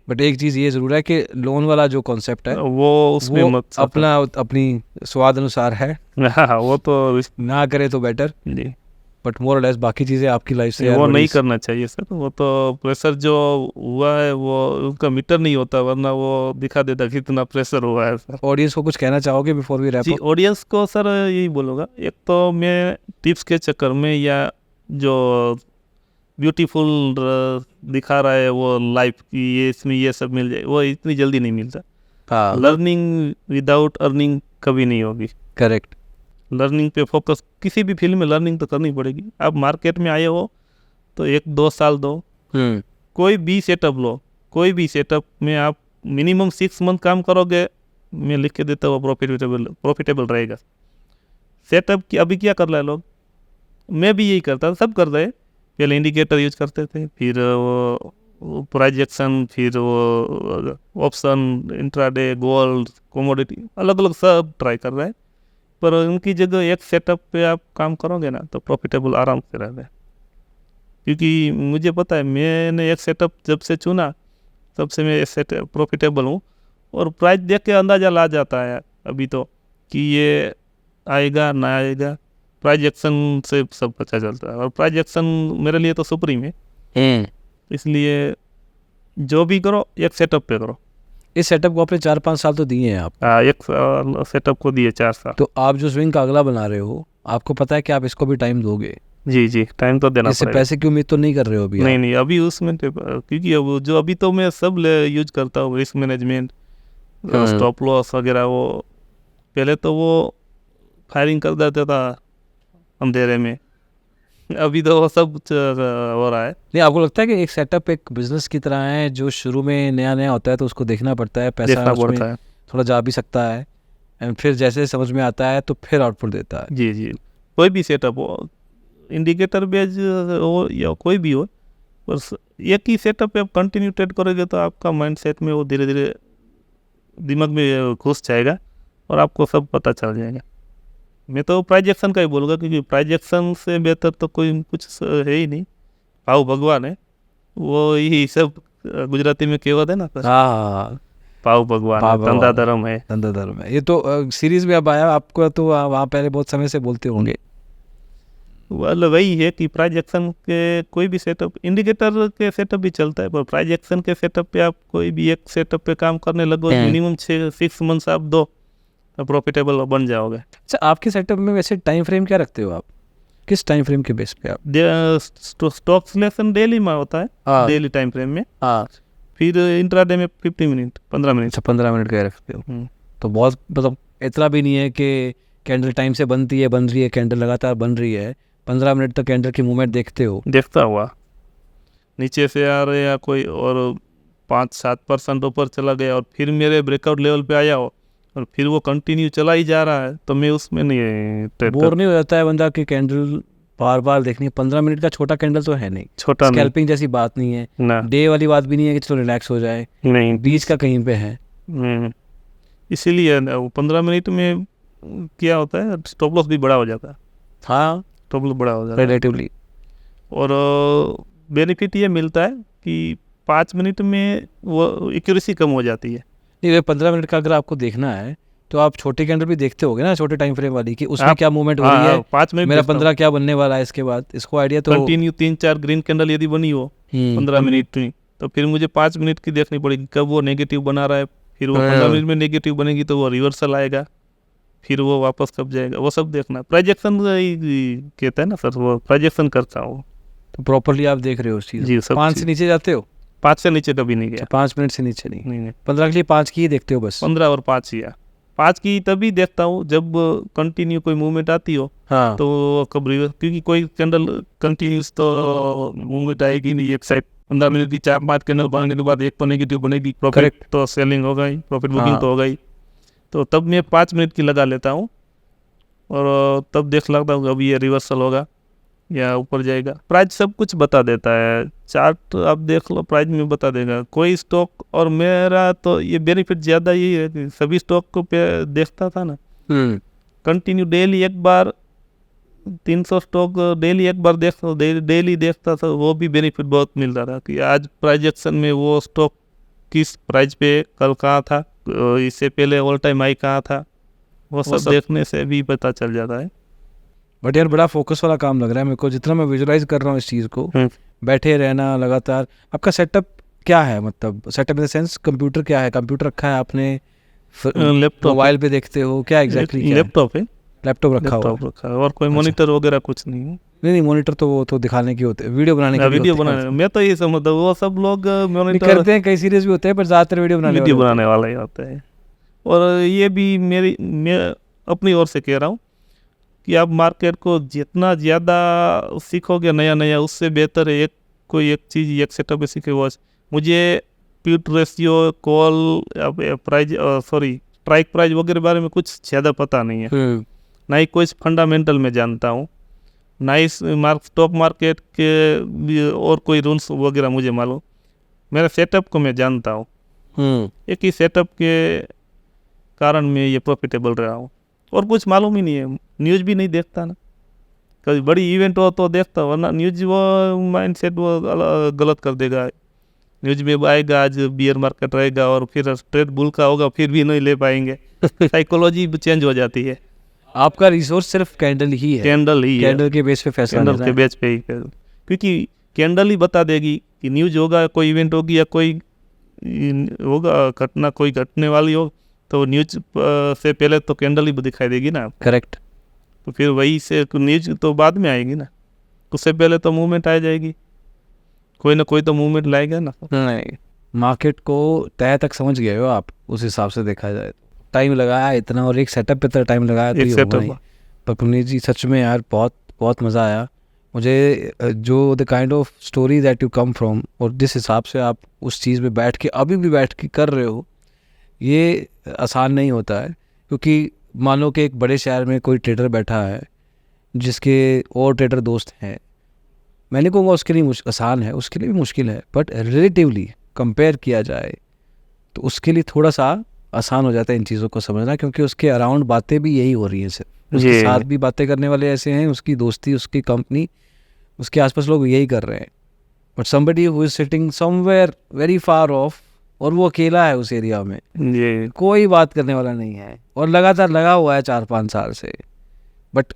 बट एक चीज़ ये ज़रूर है कि लोन वाला जो कॉन्सेप्ट है वो उसमें मत अपनी स्वाद अनुसार है। वो तो ना करे तो बेटर जी, बट मोर और लेस बाकी चीज़ें आपकी लाइफ से वो नहीं करना चाहिए सर। वो तो प्रेशर जो हुआ है वो उनका मीटर नहीं होता, वरना वो दिखा देता कितना प्रेशर हुआ है सर। ऑडियंस को कुछ कहना चाहोगे बिफोर वी रैप अप? जी, ऑडियंस को सर यही बोलूँगा, एक तो मैं टिप्स के चक्कर में, या जो ब्यूटीफुल दिखा रहा है वो लाइफ की, ये इसमें ये सब मिल जाए, वो इतनी जल्दी नहीं मिलता। हाँ, लर्निंग विदाउट अर्निंग कभी नहीं होगी। करेक्ट। लर्निंग पे फोकस, किसी भी फील्ड में लर्निंग तो करनी पड़ेगी। आप मार्केट में आए हो तो 1-2 साल दो, कोई भी सेटअप लो, कोई भी सेटअप में आप मिनिमम 6 मंथ काम करोगे मैं लिख के देता हूँ, प्रॉफिटेबल रहेगा। सेटअप की अभी क्या कर रहे हैं लोग, मैं भी यही करता था, सब कर रहे हैं। पहले इंडिकेटर यूज करते थे, फिर वो प्राइस एक्शन, फिर वो ऑप्शन, इंट्राडे, गोल्ड, कमोडिटी, अलग अलग सब ट्राई कर रहे हैं। पर उनकी जगह एक सेटअप पे आप काम करोगे ना तो प्रॉफिटेबल आराम से रहता है। क्योंकि मुझे पता है, मैंने एक सेटअप जब से चुना तब से मैं सेटअप प्रॉफिटेबल हूँ। और प्राइस देख के अंदाज़ा ला जाता है अभी तो कि ये आएगा ना आएगा, प्राइस एक्शन से सब पता चलता है। और प्राइस एक्शन मेरे लिए तो सुप्रीम है, इसलिए जो भी करो एक सेटअप पे करो। इस सेटअप को आपने 4-5 साल तो दिए हैं आप। एक सेटअप को दिए 4 साल। तो आप जो स्विंग का अगला बना रहे हो, आपको पता है कि आप इसको भी टाइम दोगे? जी, टाइम तो देना इससे पड़ेगा। पैसे की उम्मीद तो नहीं कर रहे हो अभी? नहीं, अभी उसमें क्योंकि अब जो अभी तो मैं सब यूज करता हूँ, रिस्क मैनेजमेंट, स्टॉप लॉस वगैरह। वो पहले तो वो फायरिंग कर देता था अंधेरे में, अभी तो वो सब हो रहा है। नहीं, आपको लगता है कि एक सेटअप एक बिजनेस की तरह है, जो शुरू में नया नया होता है तो उसको देखना पड़ता है, पैसा देखना उसमें पड़ता है। थोड़ा जा भी सकता है, एंड फिर जैसे समझ में आता है तो फिर आउटपुट देता है? जी, कोई भी सेटअप हो, इंडिकेटर बेज हो या कोई भी हो, बस एक ही सेटअप पे आप कंटिन्यू ट्रेड करोगे तो आपका माइंडसेट में वो धीरे धीरे दिमाग में घुस जाएगा और आपको सब पता चल जाएगा। मैं तो प्राइस एक्शन का ही बोलूँगा, क्योंकि प्राइस एक्शन से बेहतर तो कोई कुछ है ही नहीं। भाव भगवान है, वो यही सब गुजराती में कहेवत है ना सर, हाँ, भाव भगवान है, धंधा धर्म है। धंधा धर्म है। ये तो सीरीज में अब आया आपको, तो वहाँ पहले बहुत समय से बोलते होंगे। मतलब वही है कि प्राइस एक्शन के कोई भी सेटअप, इंडिकेटर के सेटअप भी चलता है, पर प्राइस एक्शन के सेटअप पे आप कोई भी एक सेटअप पे काम करने लगो, मिनिमम 6 मंथ्स आप दो तो प्रॉफिटेबल बन जाओगे। अच्छा, आपके सेटअप में वैसे टाइम फ्रेम क्या रखते हो आप? किस टाइम फ्रेम के बेस पे आप? स्टॉक सिलेक्शन डेली में होता है, डेली टाइम फ्रेम में। फिर इंट्राडे में 50 मिनट, 15 मिनट। अच्छा, 15 मिनट का रखते हो। तो बहुत, मतलब इतना भी नहीं है कि कैंडल टाइम से बनती है, बन रही है, कैंडल लगातार बन रही है, 15 मिनट तक कैंडल की मूवमेंट देखते हो? देखता हुआ नीचे से आ रहे या कोई और 5-7% ऊपर चला गया और फिर मेरे ब्रेकआउट लेवल पे आया हो और फिर वो कंटिन्यू चला ही जा रहा है, तो मैं उसमें नहीं ट्रेड बोर नहीं हो जाता है बंदा कि कैंडल बार बार देखनी है? 15 मिनट का छोटा कैंडल तो है नहीं, छोटा स्कैल्पिंग जैसी बात नहीं है ना, डे वाली बात भी नहीं है कि चलो रिलैक्स हो जाए, नहीं, बीच का कहीं पे है। इसीलिए 15 मिनट में क्या होता है, स्टॉप लॉस भी बड़ा हो जाता है। हाँ, स्टॉप लॉस बड़ा हो जाता है रिलेटिवली। और बेनिफिट ये मिलता है कि 5 मिनट में वो एक्यूरेसी कम हो जाती है। नहीं, 15 मिनट का अगर आपको देखना है तो आप छोटे कैंडल भी देखते होगे ना, छोटे टाइम फ्रेम वाली, कि उसमें क्या मूवमेंट हो रही है, 5 मिनट मेरा 15 क्या बनने वाला है इसके बाद, इसको आइडिया तो कंटिन्यू 3-4 ग्रीन कैंडल यदि बनी हो 15 मिनट में, तो फिर मुझे 5 मिनट की देखनी पड़ेगी कब वो नेगेटिव बना रहा है। फिर वो 15 मिनट में नेगेटिव बनेगी तो वो रिवर्सल आएगा, फिर वो वापस कब जाएगा, वो सब देखना। प्रोजेक्शन कहता है ना सर, वो प्रोजेक्शन करता हूँ। तो प्रॉपरली आप देख रहे हो उस चीज़? जी, सब 5 से नीचे जाते हो? 5 से नीचे कभी नहीं गया। 5 मिनट से नीचे नहीं? नहीं, 15 के लिए 5 की ही देखते हो बस? 15 और 5 ही है। 5 की तभी देखता हूँ जब कंटिन्यू कोई मूवमेंट आती हो। हाँ, तो कब रिवर्स, क्योंकि कोई कैंडल कंटिन्यूस तो मूवमेंट आएगी नहीं एक साइड। 15 मिनट की 4-5 कैंडल बनने के बाद एक तो नेगेटिव बनेगी, प्रॉफिट तो सेलिंग होगा ही, प्रॉफिट बुकिंग तो होगा ही। तो तब मैं 5 मिनट की लगा लेता हूँ और तब देख लगता हूँ अभी ये रिवर्सल होगा या ऊपर जाएगा। प्राइस सब कुछ बता देता है, चार्ट आप देख लो, प्राइस में बता देगा कोई स्टॉक। और मेरा तो ये बेनिफिट ज़्यादा यही है कि सभी स्टॉक को पे देखता था ना, कंटिन्यू डेली एक बार 300 स्टॉक डेली एक बार डेली देखता था। वो भी बेनिफिट बहुत मिलता था कि आज प्राइजेक्शन में वो स्टॉक किस प्राइस पे कल कहाँ था, इससे पहले ऑल टाइम हाई कहाँ था, वो सब देखने से भी पता चल जाता है। बट यार बड़ा फोकस वाला काम लग रहा है मेरे को, जितना मैं विजुलाइज कर रहा हूँ इस चीज़ को। बैठे रहना लगातार। आपका सेटअप क्या है, मतलब setup in the sense computer क्या है? कंप्यूटर रखा है आपने, लैपटॉप, मोबाइल पे देखते हो, क्या एग्जैक्टली? लैपटॉप है, लैपटॉप रखा हुआ है और कोई मॉनिटर वगैरह कुछ नहीं है। नहीं, मॉनिटर तो वो तो दिखाने के होते हैं, वीडियो बनाने के वीडियो बनाने। मैं तो ये समझता हूँ वो सब लोग मॉनिटर करते हैं, कई सीरीज भी होते हैं, पर ज़्यादातर वीडियो बनाने वाला ही होता है। और ये भी मैं अपनी ओर से कह रहा हूँ कि आप मार्केट को जितना ज़्यादा सीखोगे नया नया, उससे बेहतर है कोई एक चीज़ एक सेटअप में सीखे। वो मुझे put ratio, call, price, strike price वगैरह बारे में कुछ ज़्यादा पता नहीं है, ना ही कोई फंडामेंटल में जानता हूँ, ना ही स्टॉक मार्केट के भी और कोई रूल्स वगैरह मुझे मालूम। मेरे सेटअप को मैं जानता हूँ, एक ही सेटअप के कारण मैं ये प्रॉफिटेबल रहा हूँ, और कुछ मालूम ही नहीं है। न्यूज़ भी नहीं देखता ना, कभी बड़ी इवेंट हो तो देखता, वरना न्यूज़ वो माइंडसेट वो गलत कर देगा। न्यूज़ में आएगा आज बियर मार्केट रहेगा और फिर ट्रेड बुल का होगा, फिर भी नहीं ले पाएंगे। साइकोलॉजी चेंज हो जाती है। आपका रिसोर्स सिर्फ कैंडल ही है, कैंडल ही है, कैंडल के बेस पे फैसला कैंडल लेना के है। बेस पे ही, क्योंकि कैंडल ही बता देगी कि न्यूज़ होगा, कोई इवेंट होगी या कोई होगा घटना, कोई घटने वाली हो, तो न्यूज़ से पहले तो कैंडल ही दिखाई देगी ना। करेक्ट। तो फिर वही से न्यूज़ तो बाद में आएगी ना, उससे पहले तो मूवमेंट आ जाएगी, कोई ना कोई तो मूवमेंट लाएगा ना। नहीं, मार्केट को तय तक समझ गए हो आप, उस हिसाब से देखा जाए। टाइम लगाया इतना, और एक सेटअप पे तो टाइम लगाया तो एक ये होगा setup। नहीं। पर पुनीत जी सच में यार बहुत बहुत मज़ा आया मुझे, जो the kind of story that you come from, और जिस हिसाब से आप उस चीज़ में बैठ के अभी भी बैठ के कर रहे हो, ये आसान नहीं होता है। क्योंकि मान लो कि एक बड़े शहर में कोई ट्रेडर बैठा है जिसके और ट्रेडर दोस्त हैं, मैं नहीं कहूँगा उसके लिए आसान है, उसके लिए भी मुश्किल है, बट रिलेटिवली कंपेयर किया जाए तो उसके लिए थोड़ा सा आसान हो जाता है इन चीज़ों को समझना, क्योंकि उसके अराउंड बातें भी यही हो रही हैं सिर्फ, उसके साथ भी बातें करने वाले ऐसे हैं, उसकी दोस्ती, उसकी कंपनी, उसके आसपास लोग यही कर रहे हैं। But somebody who is sitting somewhere very far of, और वो अकेला है उस एरिया में, ये कोई बात करने वाला नहीं है, और लगातार लगा हुआ है 4-5 साल से। बट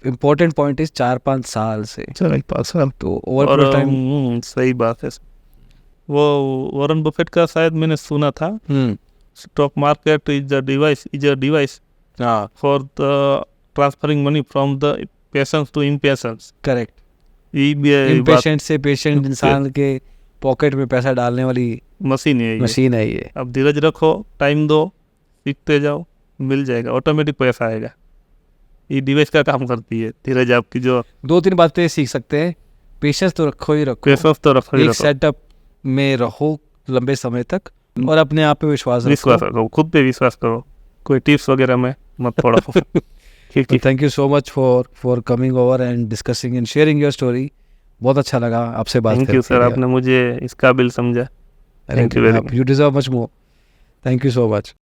इम्पोर्टेंट पॉइंट इज 4-5 साल से, 4-5 साल तो ओवर टाइम। सही बात है। वो वॉरेन बफेट का शायद मैंने सुना था, stock market is a device for the transferring money from the patience to impatience. Correct. ये इम्पेशेंट से पेशेंट इंसान के पॉकेट में पैसा डालने वाली मशीन है ये। मशीन है ये। अब धीरज रखो, टाइम दो, सीखते जाओ, मिल जाएगा, ऑटोमेटिक पैसा आएगा। ये डिवाइस का काम करती है धीरज आपकी। जो 2-3 बातें सीख सकते हैं, पेशेंस तो रखो ही रखो, पेशेंस तो रखो ही एक रखो, सेटअप में रहो लंबे समय तक, और अपने आप पे विश्वास रखो, खुद पे विश्वास करो, कोई टिप्स वगैरह में मत पड़ो। Thank you so much for coming over and discussing and sharing your story. बहुत अच्छा लगा आपसे बात करके। थैंक यू सर, आपने मुझे इस काबिल समझा। Thank you very much. You deserve much more. Thank you so much.